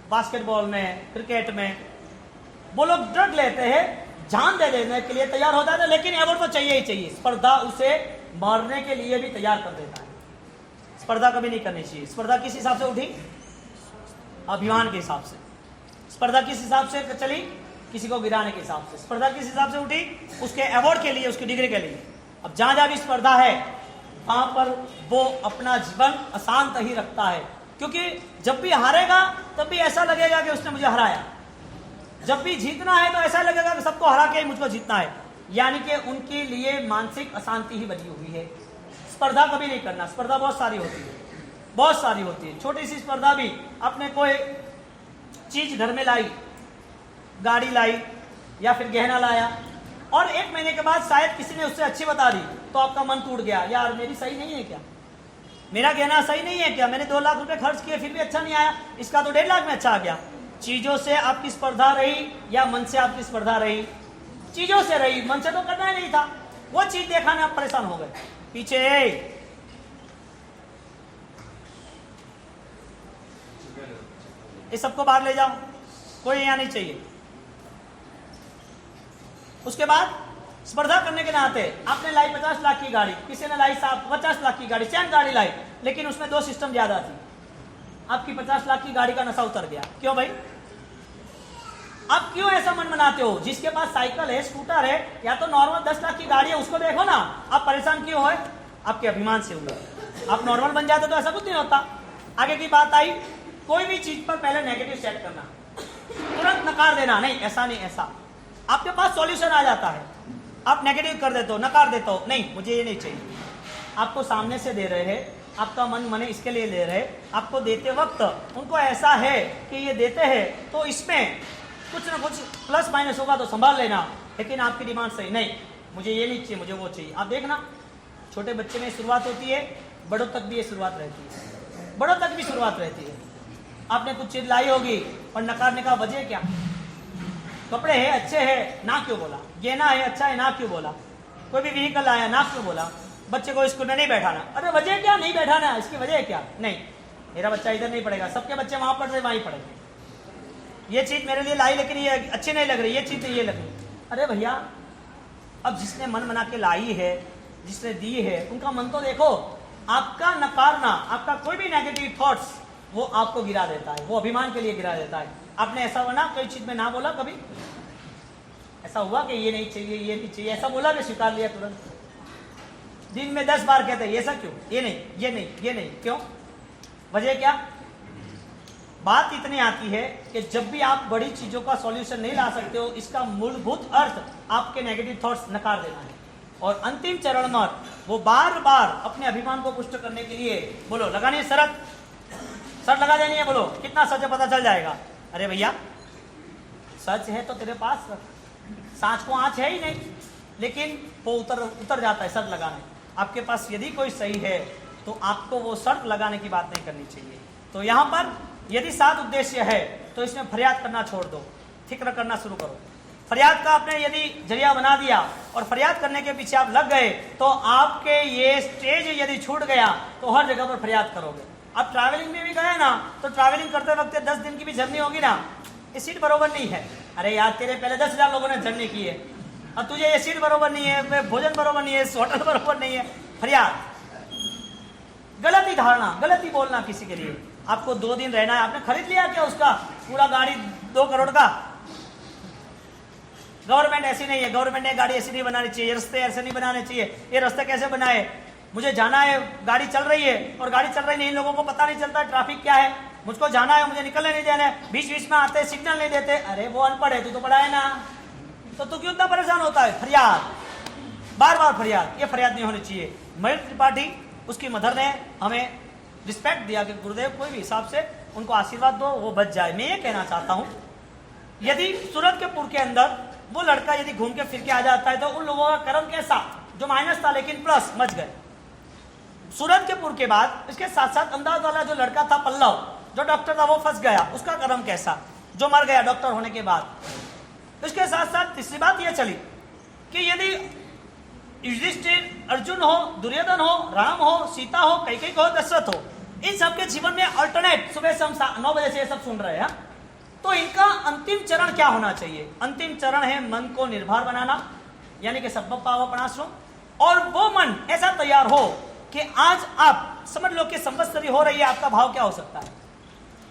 बास्केटबॉल में, क्रिकेट में, वो लोग ड्रग लेते हैं, जान दे देने के लिए तैयार हो जाते हैं, लेकिन अवार्ड तो चाहिए ही चाहिए। स्पर्धा उसे मारने के लिए भी तैयार कर देता है। स्पर्धा कभी नहीं करनी चाहिए। स्पर्धा किस हिसाब से उठी? अभिमान के हिसाब से। स्पर्धा किस हिसाब से चली? किसी को गिराने के हिसाब से। स्पर्धा किस हिसाब से उठी? उसके अवार्ड के लिए, उसकी डिग्री के लिए। अब जहां जहां भी स्पर्धा है वहां पर वो अपना जीवन अशांत ही रखता है, क्योंकि जब भी हारेगा तब भी ऐसा लगेगा कि उसने मुझे हराया, जब भी जीतना है तो ऐसा लगेगा कि सबको हरा के ही मुझको जीतना है। यानी कि उनके लिए मानसिक अशांति ही बनी हुई है। स्पर्धा कभी नहीं करना। स्पर्धा बहुत सारी होती है, बहुत सारी होती है। छोटी सी स्पर्धा भी, आपने कोई चीज घर में लाई, गाड़ी लाई या फिर गहना लाया, और 1 महीने के बाद शायद किसी ने उससे अच्छी बता दी, तो आपका मन टूट गया, यार मेरी सही नहीं है क्या, मेरा गहना सही नहीं है क्या, मैंने 2 लाख रुपए खर्च किए फिर भी अच्छा नहीं आया, इसका तो 1.5 लाख में अच्छा आ गया। चीजों से आपकी स्पर्धा रही या मन से आपकी स्पर्धा रही? चीजों से रही, मन से तो करना ही नहीं था। वो चीज देखा ने आप परेशान हो गए। पीछे इस सबको बाहर ले जाओ, कोई यहां नहीं चाहिए। उसके बाद स्पर्धा करने के नाते आपने लाई 50 लाख की गाड़ी, किसी ने लाई 50 लाख की गाड़ी, सेम गाड़ी लाई, लेकिन उसमें 2 सिस्टम ज्यादा थी। आपकी 50 लाख की गाड़ी का नशा उतर गया। क्यों भाई? आप क्यों ऐसा मन बनाते हो? जिसके पास साइकिल है, स्कूटर है, या तो नॉर्मल 10 लाख की गाड़ी है, उसको देखो ना, आप परेशान क्यों हो? आपके अभिमान से हुए। आप नॉर्मल बन जाते तो ऐसा कुछ नहीं होता। आगे की बात आई, कोई भी चीज पर पहले नेगेटिव सेट करना, तुरंत नकार देना, नहीं ऐसा नहीं ऐसा। आपके पास सॉल्यूशन आ जाता है, आप नेगेटिव कर देते हो, नकार देते हो, नहीं मुझे ये नहीं चाहिए। आपको सामने से दे रहे हैं, आपका मन मने इसके लिए ले रहे, आपको देते वक्त उनको ऐसा है कि ये देते हैं तो इसमें कुछ ना कुछ प्लस माइनस होगा तो संभाल लेना, लेकिन आपकी डिमांड सही नहीं, मुझे ये नहीं चाहिए, मुझे वो चाहिए। आप देखना, छोटे बच्चे में शुरुआत होती है, बड़ों तक भी ये शुरुआत रहती है, बड़ों तक भी शुरुआत रहती है। आपने कुछ चीज लाई होगी और नकारने का वजह क्या? कपड़े हैं अच्छे हैं, ना क्यों बोला? गहना है अच्छा है, ना क्यों बोला? कोई भी व्हीकल आया, ना क्यों बोला? बच्चे को स्कूल में नहीं बैठाना, अरे वजह क्या नहीं बैठाना, इसकी वजह क्या? नहीं मेरा बच्चा इधर नहीं पढ़ेगा, सबके बच्चे वहां पढ़ रहे वहीं पढ़ेंगे। ये चीज मेरे लिए लाई लेकिन ये अच्छी नहीं लग रही, ये चीज ये लग रही। अरे भैया, अब जिसने मन बना के लाई है, जिसने दी है, उनका मन तो देखो। आपका नकारना, आपका कोई भी नेगेटिव थॉट्स, वो आपको गिरा देता है, वो अभिमान के लिए गिरा देता है। आपने ऐसा बना कोई चीज में ना बोला, कभी ऐसा हुआ कि ये नहीं चाहिए, ये नहीं चाहिए, ऐसा बोला कि स्वीकार लिया तुरंत? दिन में 10 बार कहते हैं ऐसा क्यों, ये नहीं ये नहीं ये नहीं, क्यों? वजह क्या? बात इतनी आती है कि जब भी आप बड़ी चीजों का सॉल्यूशन नहीं ला सकते हो, इसका मूलभूत अर्थ आपके नेगेटिव थॉट्स नकार देना है। और अंतिम चरण में वो बार बार अपने अभिमान को पुष्ट करने के लिए बोलो, लगानी है शर्त, शर्त लगा देनी है, बोलो कितना सच है पता चल जाएगा। अरे भैया सच है तो तेरे पास रख, सांच को आंच है ही नहीं, लेकिन वो उतर जाता है शर्त लगाने। आपके पास यदि कोई सही है तो आपको वो शर्त लगाने की बात नहीं करनी चाहिए। तो यहाँ पर यदि 7 उद्देश्य है तो इसमें फरियाद करना छोड़ दो, फिक्र करना शुरू करो। फरियाद का आपने यदि जरिया बना दिया और फरियाद करने के पीछे आप लग गए तो आपके ये स्टेज यदि छूट गया तो हर जगह पर फरियाद करोगे। आप ट्रैवलिंग में भी गए ना, तो ट्रैवलिंग करते वक्त 10 दिन की भी जर्नी होगी ना, ये सीट बरोबर नहीं है, अरे यार तेरे पहले 10,000 लोगों ने जर्नी की है, अब तुझे ये सीट बरोबर नहीं है, भोजन बरोबर नहीं है, होटल बरोबर नहीं है, फरियाद। गलत ही धारणा, गलत ही बोलना किसी के लिए। आपको 2 दिन रहना है, आपने खरीद लिया क्या उसका पूरा गाड़ी 2 करोड़ का? गवर्नमेंट ऐसी नहीं है, गवर्नमेंट ने गाड़ी ऐसी नहीं बनानी चाहिए, रास्ते ऐसे नहीं बनाने चाहिए, ये रास्ते कैसे बनाए, मुझे जाना है, गाड़ी चल रही है और गाड़ी चल रही नहीं, इन लोगों को पता नहीं चलता ट्रैफिक क्या है, मुझको जाना है, मुझे निकलने नहीं देना है, बीच बीच में आते सिग्नल नहीं देते, अरे वो अनपढ़ है, तू तो पढ़ा है ना, तो तू क्यों इतना परेशान होता है? फरियाद, बार बार फरियाद, ये फरियाद नहीं होनी चाहिए। मयूर त्रिपाठी, उसकी मदर ने हमें रिस्पेक्ट दिया कि गुरुदेव कोई भी हिसाब से उनको आशीर्वाद दो, वो बच जाए। मैं ये कहना चाहता हूं, यदि सूरत के पुर के अंदर वो लड़का यदि घूम के फिर के आ जाता है तो उन लोगों का कर्म कैसा, जो माइनस था लेकिन प्लस मच गए। सूरत के पुर के बाद इसके साथ साथ अहमदाबाद वाला जो लड़का था पल्लव, जो डॉक्टर था, वो फंस गया, उसका कर्म कैसा, जो मर गया डॉक्टर होने के बाद। इसके साथ साथ तीसरी बात यह चली कि यदि युधिष्ठिर, अर्जुन हो, दुर्योधन हो, राम हो, सीता हो, कैकेयी हो, दशरथ हो, इन सबके जीवन में अल्टरनेट सुबह से हम 9 बजे से ये सब सुन रहे हैं, तो इनका अंतिम चरण क्या होना चाहिए? अंतिम चरण है मन को निर्भर बनाना, यानी कि सब्बप पावपणाश्रम, और वो मन ऐसा तैयार हो कि आज आप समझ लो कि संवत्सरी हो रही है, आपका भाव क्या हो सकता है?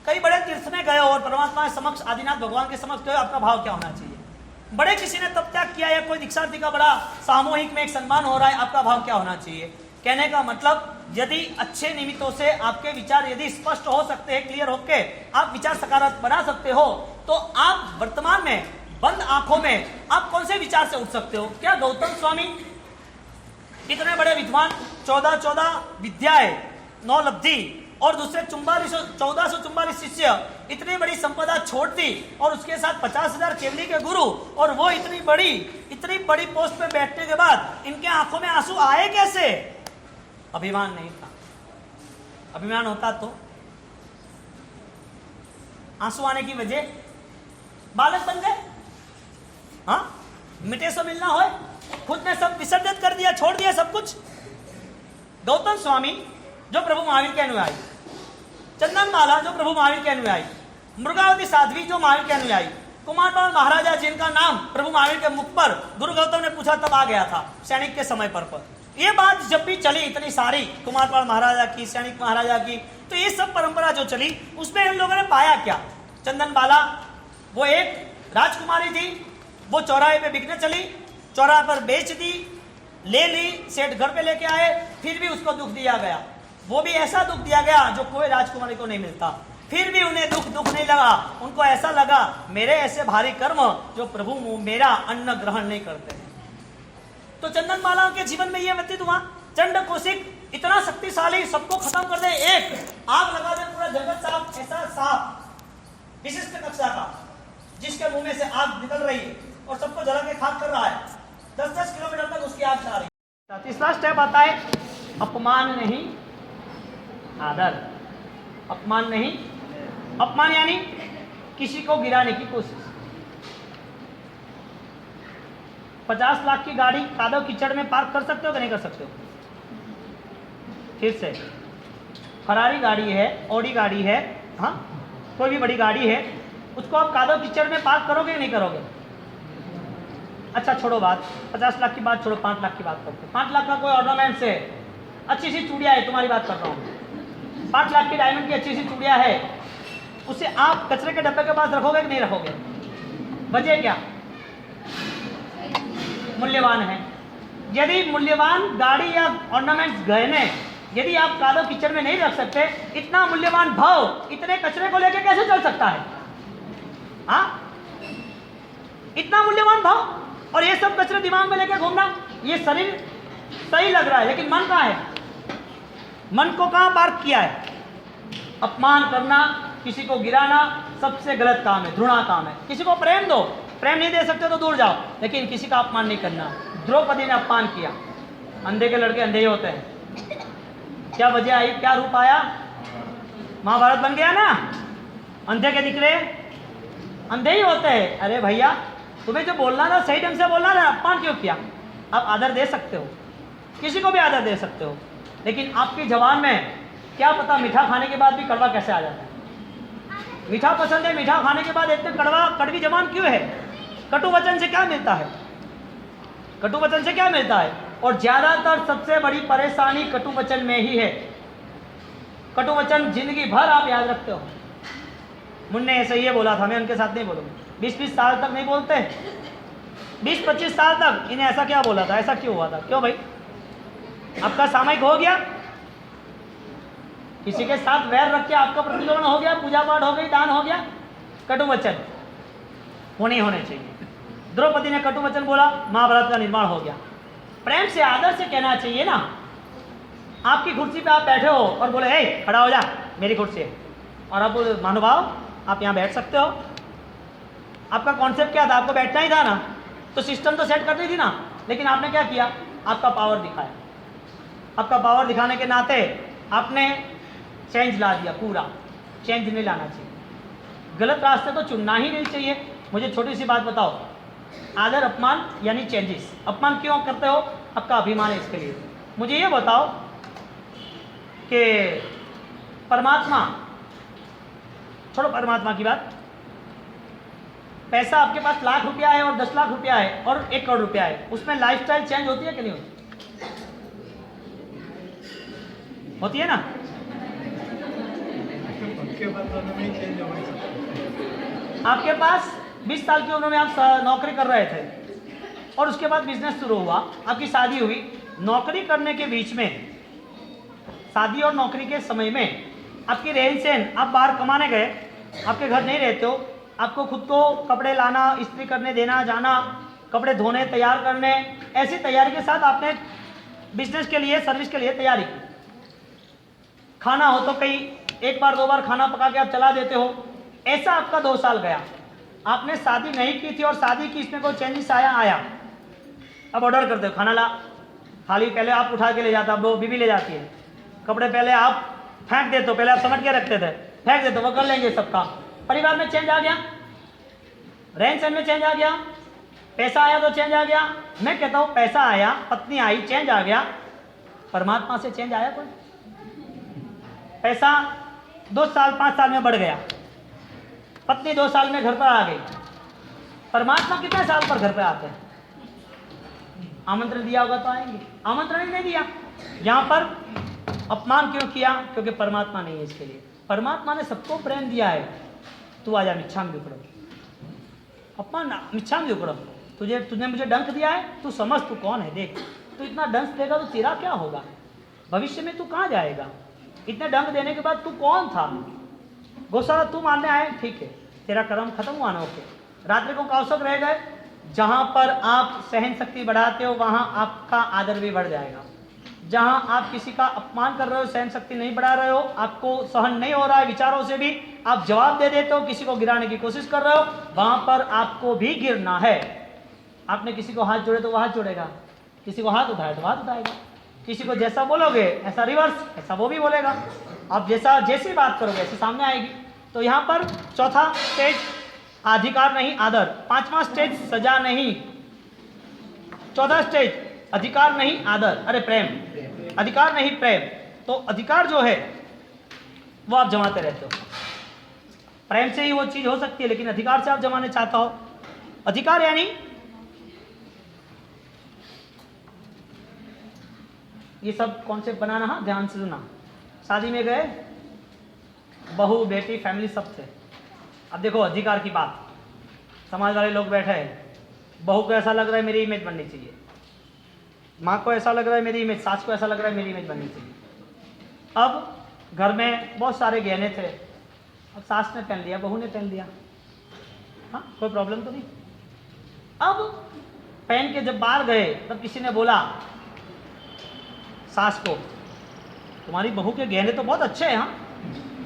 कई बड़े तीर्थ में गए हो और परमात्मा समक्ष, आदिनाथ भगवान के समक्ष गए, आपका भाव क्या होना चाहिए? बड़े किसी ने तप त्याग किया या कोई दीक्षार्थी का बड़ा सामूहिक में एक सम्मान हो रहा है, आपका भाव क्या होना चाहिए? कहने का मतलब, यदि अच्छे निमित्तों से आपके विचार यदि स्पष्ट हो सकते हैं, क्लियर होके आप विचार सकारात्मक बना सकते हो, तो आप वर्तमान में बंद आंखों में आप कौन से विचार से उठ सकते हो? क्या गौतम स्वामी इतने बड़े विद्वान, 14 विद्याएं, 9 लब्धि और दूसरे 1444 शिष्य, इतनी बड़ी संपदा छोड़ दी और उसके साथ 50,000 केवली के गुरु, और वो इतनी बड़ी पोस्ट पे बैठने के बाद इनके आंखों में आंसू आए कैसे? अभिमान नहीं था। अभिमान होता तो आंसू आने की वजह बालक बन गए। हाँ, मिटे सो मिलना हो, खुद ने सब विसर्जित कर दिया, छोड़ दिया सब कुछ। गौतम स्वामी जो प्रभु महावीर के अनुयायी, चंदन माला जो प्रभु महावीर के अनुयायी, मृगावती साध्वी जो महावीर के अनुयायी, कुमारपाल महाराजा जिनका नाम प्रभु महावीर के मुख पर गुरु गौतम ने पूछा तब आ गया था सैनिक के समय पर। ये बात जब भी चली इतनी सारी, कुमारपाल महाराजा की, सैनिक महाराजा की, तो ये सब परंपरा जो चली उसमें इन लोगों ने पाया क्या? चंदन बाला वो एक राजकुमारी थी, वो चौराहे पे बिकने चली, चौराहे पर बेच दी, ले ली, सेठ घर पे लेके आए, फिर भी उसको दुख दिया गया। वो भी ऐसा दुख दिया गया जो कोई राजकुमारी को नहीं मिलता। फिर भी उन्हें दुख नहीं लगा, उनको ऐसा लगा मेरे ऐसे भारी कर्म जो प्रभु मेरा अन्न ग्रहण नहीं करते हैं। तो चंदन माला के जीवन में यह व्यतीत हुआ, चंड कौशिक इतना शक्तिशाली, सबको खत्म कर दे, एक आग लगा दे, पूरा जगत साफ, ऐसा साफ विशिष्ट कक्षा का, जिसके मुंह में से आग निकल रही है और सबको जला के खाक कर रहा है, 10-10 किलोमीटर तक उसकी आग जा रही है। तीसरा स्टेप आता है अपमान नहीं आदर। अपमान नहीं, अपमान यानी किसी को गिराने की कोशिश। 50 लाख की गाड़ी कादव कीचड़ में पार्क कर सकते हो कि नहीं कर सकते हो? फिर से फरारी गाड़ी है, ऑडी गाड़ी है, हाँ कोई भी बड़ी गाड़ी है, उसको आप कादव कीचड़ में पार्क करोगे कि नहीं करोगे? अच्छा छोड़ो बात, 50 लाख की बात छोड़ो, 5 लाख की बात करते हैं। 5 लाख का कोई ऑर्नामेंट्स है, अच्छी सी चूड़िया है, तुम्हारी बात कर रहा हूँ, 5 लाख की डायमंड की अच्छी सी चूड़िया है, उसे आप कचरे के डब्बे के पास रखोगे कि नहीं रखोगे? वजह क्या? मूल्यवान है। यदि मूल्यवान गाड़ी या ऑर्नामेंट्स गहने यदि आप कादव कीचड़ में नहीं रख सकते, इतना मूल्यवान भाव इतने कचरे को लेकर कैसे चल सकता है? हाँ, इतना मूल्यवान भाव और ये सब कचरे दिमाग में लेकर घूमना, ये शरीर सही लग रहा है लेकिन मन कहाँ है? मन को कहाँ पार्क किया है? अपमान करना, किसी को गिराना सबसे गलत काम है, घृणा काम है। किसी को प्रेम दो, प्रेम नहीं दे सकते तो दूर जाओ, लेकिन किसी का अपमान नहीं करना। द्रौपदी ने अपमान किया, अंधे के लड़के अंधे ही होते हैं। क्या वजह आई, क्या रूप आया? महाभारत बन गया ना, अंधे के दिख रहे अंधे ही होते हैं। अरे भैया, तुम्हें जो बोलना था सही ढंग से बोलना था, अपमान क्यों किया? आप आदर दे सकते हो, किसी को भी आदर दे सकते हो, लेकिन आपकी जबान में क्या पता मीठा खाने के बाद भी कड़वा कैसे आ जाता है। मीठा पसंद है, मीठा खाने के बाद इतने कड़वी जबान क्यों है? कटु वचन से क्या मिलता है? कटु वचन से क्या मिलता है? और ज्यादातर सबसे बड़ी परेशानी कटु वचन में ही है। कटु वचन जिंदगी भर आप याद रखते हो। मुन्ने ऐसे ही बोला था, मैं उनके साथ नहीं बोलूंगा। 20-20 साल तक नहीं बोलते, 20-25 साल तक इन्हें ऐसा क्या बोला था, ऐसा क्यों हुआ था? क्यों भाई? आपका सामयिक हो गया, किसी के साथ वैर रख के आपका प्रतिलोम हो गया, पूजा पाठ हो गई, दान हो गया, कटु वचन वो नहीं होने चाहिए। द्रौपदी ने कटु वचन बोला, महाभारत का निर्माण हो गया। प्रेम से आदर से कहना चाहिए ना। आपकी कुर्सी पे आप बैठे हो और बोले, हे खड़ा हो जा, मेरी कुर्सी है, और आप बोले, महानुभाव आप यहाँ बैठ सकते हो। आपका कॉन्सेप्ट क्या था? आपको बैठना ही था ना, तो सिस्टम तो सेट करनी थी ना। लेकिन आपने क्या किया? आपका पावर दिखाया। आपका पावर दिखाने के नाते आपने चेंज ला दिया। पूरा चेंज नहीं लाना चाहिए, गलत रास्ते तो चुनना ही नहीं चाहिए। मुझे छोटी सी बात बताओ, आदर अपमान यानी चेंजेस। अपमान क्यों करते हो? आपका अभिमान है इसके लिए। मुझे ये बताओ कि परमात्मा, छोड़ो परमात्मा की बात, पैसा आपके पास लाख रुपया है और 10 लाख रुपया है और 1 करोड़ रुपया है, उसमें लाइफस्टाइल चेंज होती है कि नहीं होती? होती है ना? आपके पास 20 साल की उम्र में आप नौकरी कर रहे थे और उसके बाद बिजनेस शुरू हुआ, आपकी शादी हुई। नौकरी करने के बीच में, शादी और नौकरी के समय में आपकी रहन सहन, आप बाहर कमाने गए, आपके घर नहीं रहते हो, आपको खुद को कपड़े लाना, इस्त्री करने देना, जाना, कपड़े धोने, तैयार करने, ऐसी तैयारी के साथ आपने बिजनेस के लिए, सर्विस के लिए तैयारी की। खाना हो तो कई 1 बार 2 बार खाना पका के आप चला देते हो। ऐसा आपका 2 साल गया। आपने शादी नहीं की थी और शादी की, इसमें कोई चेंजेस आया। अब ऑर्डर करते हो, खाना ला, थाली पहले आप उठा के ले जाते, अब वो बीवी ले जाती है। कपड़े पहले आप फेंक देते हो, पहले आप समझ के रखते थे, फेंक देते हो, वो कर लेंगे सब काम। परिवार में चेंज आ गया, रहन सहन में चेंज आ गया, पैसा आया तो चेंज आ गया। मैं कहता हूं पैसा आया, पत्नी आई, चेंज आ गया। परमात्मा से चेंज आया कोई? पैसा 2 साल 5 साल में बढ़ गया, पत्नी 2 साल में घर पर आ गई। परमात्मा कितने साल पर घर पर आते हैं? आमंत्रण दिया होगा तो आएंगे, आमंत्रण ही नहीं दिया। यहां पर अपमान क्यों किया? क्योंकि परमात्मा नहीं है इसके लिए। परमात्मा ने सबको प्रेम दिया है। तू आजा, मिच्छाम विकड़ो, अपमान मिच्छाम विकड़ो, तुझने मुझे डंक दिया है, तू समझ तू कौन है। देख, तू इतना डंक देगा तो तेरा क्या होगा? भविष्य में तू कहाँ जाएगा? इतने डंक देने के बाद तू कौन था? गौशाला तू मारने आए, ठीक है, तेरा कर्म खत्म हुआ ना। ओके, रात्रि को कौशक रह गए। जहां पर आप सहन शक्ति बढ़ाते हो वहां आपका आदर भी बढ़ जाएगा। जहां आप किसी का अपमान कर रहे हो, सहन शक्ति नहीं बढ़ा रहे हो, आपको सहन नहीं हो रहा है विचारों से भी, आप जवाब दे देते हो, किसी को गिराने की कोशिश कर रहे हो, वहां पर आपको भी गिरना है। आपने किसी को हाथ जोड़े तो वो हाथ जोड़ेगा, किसी को हाथ उठाए तो हाथ उठाएगा, किसी को जैसा बोलोगे ऐसा रिवर्स, ऐसा वो भी बोलेगा। आप जैसी बात करोगे ऐसे सामने आएगी। तो यहाँ पर चौथा स्टेज अधिकार नहीं आदर, 5वां स्टेज सजा नहीं, चौथा स्टेज अधिकार नहीं आदर, अरे प्रेम, अधिकार नहीं प्रेम। तो अधिकार जो है वो आप जमाते रहते हो, प्रेम से ही वो चीज हो सकती है, लेकिन अधिकार से आप जमाने चाहता हो। अधिकार यानी ये सब कॉन्सेप्ट बनाना, हाँ ध्यान से सुना। शादी में गए, बहू बेटी फैमिली सब थे। अब देखो अधिकार की बात, समाज वाले लोग बैठे हैं, बहू को ऐसा लग रहा है मेरी इमेज बननी चाहिए, माँ को ऐसा लग रहा है मेरी इमेज, सास को ऐसा लग रहा है मेरी इमेज बननी चाहिए। अब घर में बहुत सारे गहने थे, अब सास ने पहन लिया, बहू ने पहन लिया, हाँ कोई प्रॉब्लम तो नहीं। अब पहन के जब बाहर गए तब किसी ने बोला सास को, तुम्हारी बहू के गहने तो बहुत अच्छे हैं, हाँ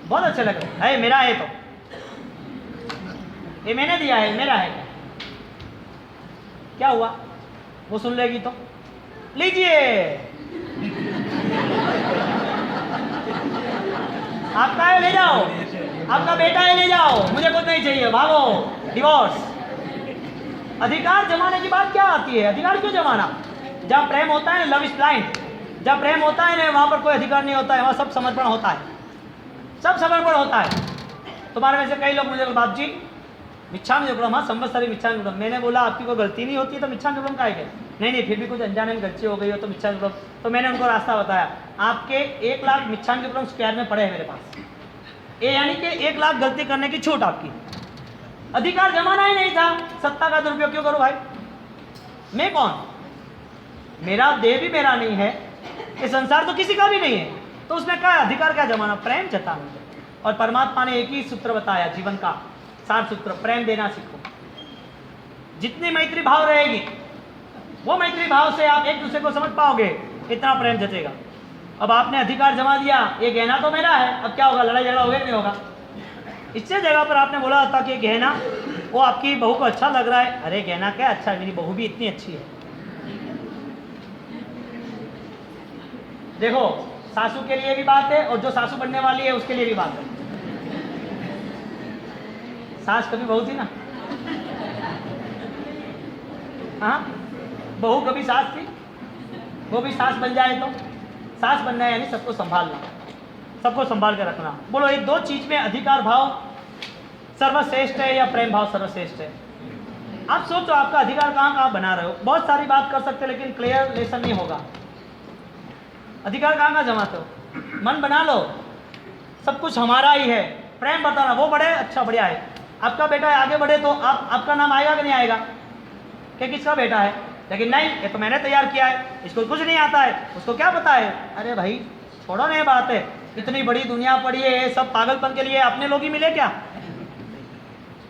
बहुत अच्छे लग रहे हैं, मेरा है तो ये मैंने दिया है, मेरा है। क्या हुआ? वो सुन लेगी तो लीजिए आपका है ले जाओ, आपका बेटा है ले जाओ, मुझे कुछ नहीं चाहिए, भागो। डिवोर्स। अधिकार जमाने की बात क्या आती है? अधिकार क्यों जमाना? जहाँ प्रेम होता है ना, लव इज ब्लाइंड, जहाँ प्रेम होता है ना वहाँ पर कोई अधिकार नहीं होता है, वहाँ सब समर्पण होता है, सब समर्पण होता है। तुम्हारे में से कई लोग मुझे बात जी मिच्छामि दुक्कडम, हाँ संवत्सरी मिच्छामि दुक्कडम। मैंने बोला आपकी कोई गलती नहीं होती है तो मिच्छामि दुक्कडम काहे के? नहीं फिर भी कुछ अनजाने में गलती हो गई हो तो मिच्छामि दुक्कडम। तो मैंने उनको रास्ता बताया, आपके 1 लाख मिच्छामि दुक्कडम स्क्वायर में पड़े हैं मेरे पास, ये यानी कि 1 लाख गलती करने की छूट आपकी। अधिकार जमाना ही नहीं था, सत्ता का दुरुपयोग क्यों करो भाई? मैं कौन? मेरा देह भी मेरा नहीं है, ये संसार तो किसी का भी नहीं है, तो उसने कहा अधिकार क्या जमाना? प्रेम जताना। और परमात्मा ने एक ही सूत्र बताया जीवन का सार सूत्र, प्रेम देना सीखो। जितनी मैत्री भाव रहेगी वो मैत्री भाव से आप एक दूसरे को समझ पाओगे, इतना प्रेम जतेगा। अब आपने अधिकार जमा दिया, ये गहना तो मेरा है, अब क्या होगा? लड़ाई झगड़ा होगा नहीं होगा? इससे जगह पर आपने बोला था कि गहना वो आपकी बहू को अच्छा लग रहा है, अरे गहना क्या अच्छा है, मेरी बहू भी इतनी अच्छी है। देखो सासू के लिए भी बात है और जो सासू बनने वाली है उसके लिए भी बात है। सास कभी बहू थी ना, हाँ बहू कभी सास थी, वो भी सास बन जाए तो सास बनना है यानी सबको संभालना, सबको संभाल के रखना। बोलो ये 2 चीज में अधिकार भाव सर्वश्रेष्ठ है या प्रेम भाव सर्वश्रेष्ठ है? आप सोचो आपका अधिकार कहाँ कहाँ बना रहे हो। बहुत सारी बात कर सकते लेकिन क्लियर लेसन नहीं होगा। अधिकार कहाँ कहाँ जमाते हो? मन बना लो सब कुछ हमारा ही है, प्रेम बताना वो बड़े अच्छा बढ़िया है। आपका बेटा है आगे बढ़े तो आपका नाम आएगा कि नहीं आएगा कि किसका बेटा है? लेकिन नहीं, ये तो मैंने तैयार किया है, इसको कुछ नहीं आता है, उसको क्या पता है? अरे भाई छोड़ो ना ये बात है, इतनी बड़ी दुनिया पड़ी है, सब पागलपन के लिए अपने लोग ही मिले क्या?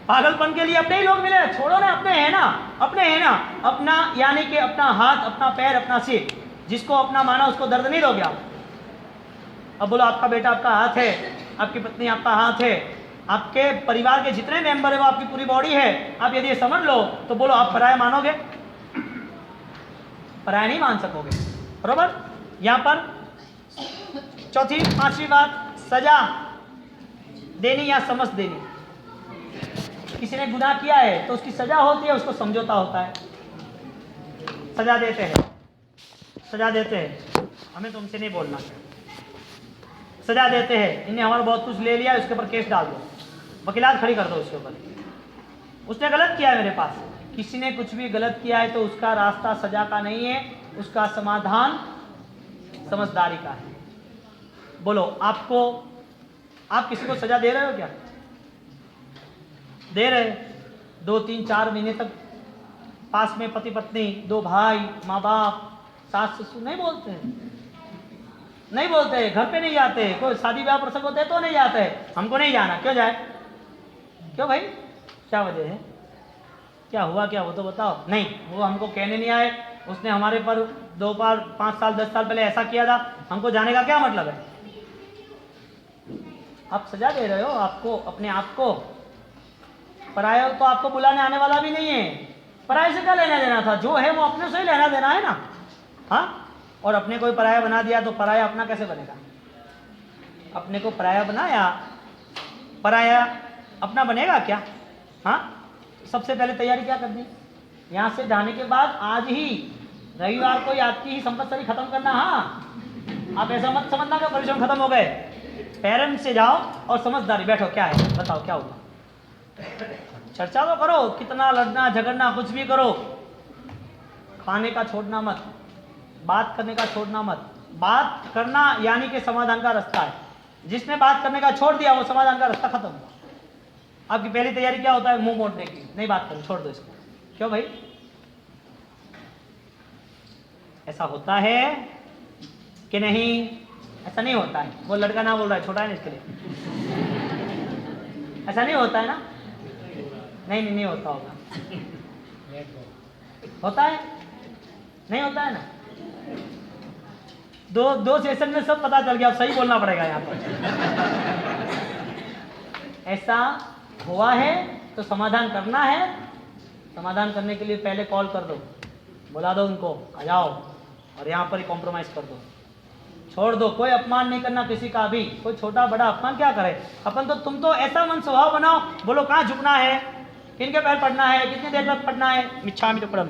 पागलपन के लिए अपने ही लोग मिले? छोड़ो ना, अपने हैं ना, अपने हैं ना। अपना यानी कि अपना हाथ, अपना पैर, अपना सिर, जिसको अपना माना उसको दर्द नहीं दोगे आप। अब बोलो आपका बेटा आपका हाथ है, आपकी पत्नी आपका हाथ है, आपके परिवार के जितने मेंबर है वो आपकी पूरी बॉडी है। आप यदि ये समझ लो तो बोलो आप पराया मानोगे? पराया नहीं मान सकोगे, बरोबर। यहां पर चौथी 5वीं बात, सजा देनी या समझ देनी। किसी ने गुनाह किया है तो उसकी सजा होती है, उसको समझौता होता है, सजा देते हैं, सजा देते हैं। हमें तुमसे नहीं बोलना, सजा देते हैं। इन्हें हमारा बहुत कुछ ले लिया, उसके ऊपर केस डाल दो, वकीलात खड़ी कर दो उसके ऊपर। उसने गलत किया है मेरे पास, किसी ने कुछ भी गलत किया है तो उसका रास्ता सजा का नहीं है, उसका समाधान समझदारी का है। बोलो आप किसी को सजा दे रहे हो क्या? दे रहे? 2, 3, 4 महीने तक पास में पति पत्नी, 2 भाई, माँ बाप, सास ससुर नहीं बोलते हैं, नहीं बोलते, घर पे नहीं जाते, कोई शादी ब्याह प्रसंग होते तो नहीं जाते। हमको नहीं जाना, क्यों जाए? क्यों भाई, क्या वजह है? क्या हुआ क्या वो तो बताओ। नहीं, वो हमको कहने नहीं आए, उसने हमारे पर 2 बार 5 साल 10 साल पहले ऐसा किया था, हमको जाने का क्या मतलब है? आप सजा दे रहे हो आपको, अपने आप को। पराया तो आपको बुलाने आने वाला भी नहीं है, पराये से क्या लेना देना था? जो है वो अपने से ही लेना देना है ना, हाँ। और अपने कोई पराया बना दिया तो पराया अपना कैसे बनेगा? अपने को पराया बनाया, पराया अपना बनेगा क्या? हाँ, सबसे पहले तैयारी क्या करनी? यहाँ से जाने के बाद आज ही रविवार को आपकी ही संपत्ति खत्म करना। हाँ, आप ऐसा मत समझना कि परिश्रम खत्म हो गए। पेरेंट्स से जाओ और समझदारी बैठो, क्या है बताओ, क्या हुआ? चर्चा तो करो, कितना लड़ना झगड़ना कुछ भी करो, खाने का छोड़ना मत, बात करने का छोड़ना मत। बात करना यानी कि समाधान का रास्ता है। जिसने बात करने का छोड़ दिया वो समाधान का रास्ता खत्म हुआ। आपकी पहली तैयारी क्या होता है? मुंह मोड़ने की, नहीं बात करो, छोड़ दो इसको। क्यों भाई, ऐसा होता है कि नहीं? ऐसा नहीं होता है। वो लड़का ना बोल रहा है, छोटा है ना इसके लिए। ऐसा नहीं होता है ना? नहीं होता होगा। होता है? नहीं होता है ना? दो सेशन में सब पता चल गया, अब सही बोलना पड़ेगा यहाँ पर। ऐसा हुआ है तो समाधान करना है। समाधान करने के लिए पहले कॉल कर दो, बुला दो उनको, आ जाओ और यहाँ पर ही कॉम्प्रोमाइज कर दो, छोड़ दो। कोई अपमान नहीं करना किसी का भी, कोई छोटा बड़ा अपमान क्या करे अपन तो। तुम तो ऐसा मन स्वभाव बनाओ, बोलो कहाँ झुकना है, किनके पैर पड़ना है, कितनी देर तक पड़ना है, मिच्छामि दुक्कडम।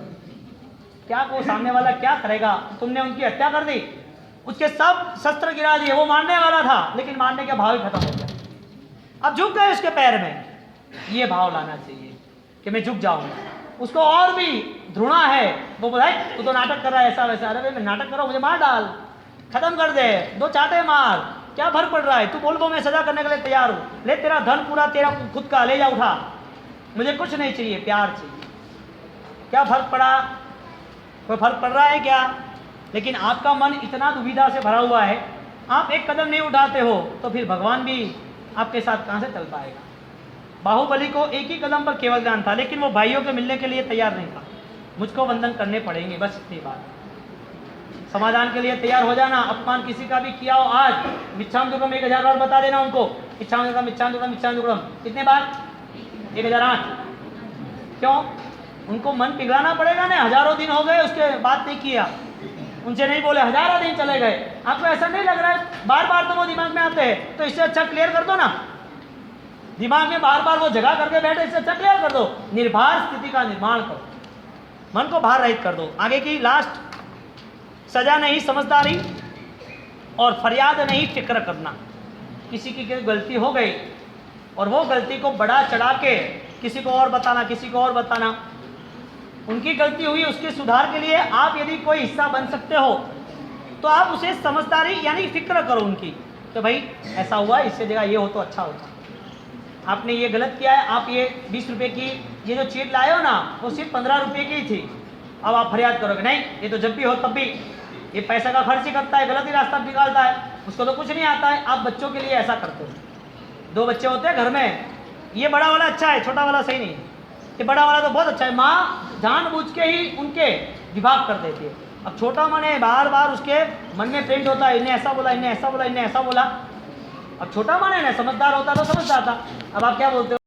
क्या वो सामने वाला क्या करेगा, तुमने उनकी हत्या कर दी, उसके सब शस्त्र गिरा दिए, वो मारने वाला था लेकिन मारने का भाव ही खत्म हो गया। अब झुक गए उसके पैर में, ये भाव लाना चाहिए कि मैं झुक जाऊंगा। उसको और भी ध्रुणा है, वो बोला तू तो नाटक कर रहा है ऐसा वैसा, अरे भाई मैं नाटक कर रहा हूँ, मुझे मार डाल, खत्म कर दे, 2 चाटे मार, क्या फर्क पड़ रहा है, तू बोल मैं सजा करने के लिए तैयार हूँ, ले तेरा धन पूरा तेरा खुद का ले जा उठा, मुझे कुछ नहीं चाहिए, प्यार चाहिए। क्या फर्क पड़ा, कोई फर्क पड़ रहा है क्या? लेकिन आपका मन इतना दुविधा से भरा हुआ है, आप एक कदम नहीं उठाते हो तो फिर भगवान भी आपके साथ कहाँ से चल पाएगा। बाहुबली को एक ही कदम पर केवल ज्ञान था, लेकिन वो भाइयों के मिलने के लिए तैयार नहीं था। मुझको वंदन करने पड़ेंगे, बस इतनी बात। समाधान के लिए तैयार हो जाना, अपमान किसी का भी किया हो आज, मिच्छामि दुक्कडम 1000 बार बता देना उनको, मिच्छामि दुक्कडम मिच्छामि दुक्कडम मिच्छामि दुक्कडम। कितने बार? 1008। क्यों? उनको मन पिघलाना पड़ेगा ना, हजारों दिन हो गए उसके बात नहीं किया, उनसे नहीं बोले, हजारों दिन चले गए, आपको ऐसा नहीं लग रहा है बार बार तो वो दिमाग में आते हैं, तो इससे अच्छा क्लियर कर दो ना, दिमाग में बार बार वो जगह करके बैठे, इससे अच्छा क्लियर कर दो, निर्भर स्थिति का निर्माण करो, मन को भार रहित कर दो। आगे की लास्ट, सजा नहीं समझदारी और फरियाद नहीं फिक्र करना। किसी की गलती हो गई और वो गलती को बढ़ा चढ़ा के किसी को और बताना, किसी को और बताना, उनकी गलती हुई उसके सुधार के लिए आप यदि कोई हिस्सा बन सकते हो तो आप उसे समझदारी यानी फिक्र करो उनकी, तो भाई ऐसा हुआ, इससे जगह ये हो तो अच्छा होता, आपने ये गलत किया है, आप ये 20 रुपये की ये जो चीट लाए हो ना, वो सिर्फ 15 रुपये की थी, अब आप फरियाद करोगे नहीं, ये तो जब भी हो तब भी ये पैसा का खर्च ही करता है, गलत ही रास्ता निकालता है, उसको तो कुछ नहीं आता है। आप बच्चों के लिए ऐसा करते हो, 2 बच्चे होते हैं घर में, ये बड़ा वाला अच्छा है, छोटा वाला सही नहीं है, ये बड़ा वाला तो बहुत अच्छा है, माँ जानबूझ के ही उनके विभाग कर देती है। अब छोटा मन है, बार बार उसके मन में पेंट होता है, इन्हें ऐसा बोला, इन्हें ऐसा बोला, इन्हें ऐसा बोला। अब छोटा मन है ना, समझदार होता तो समझदार था। अब आप क्या बोलते हो?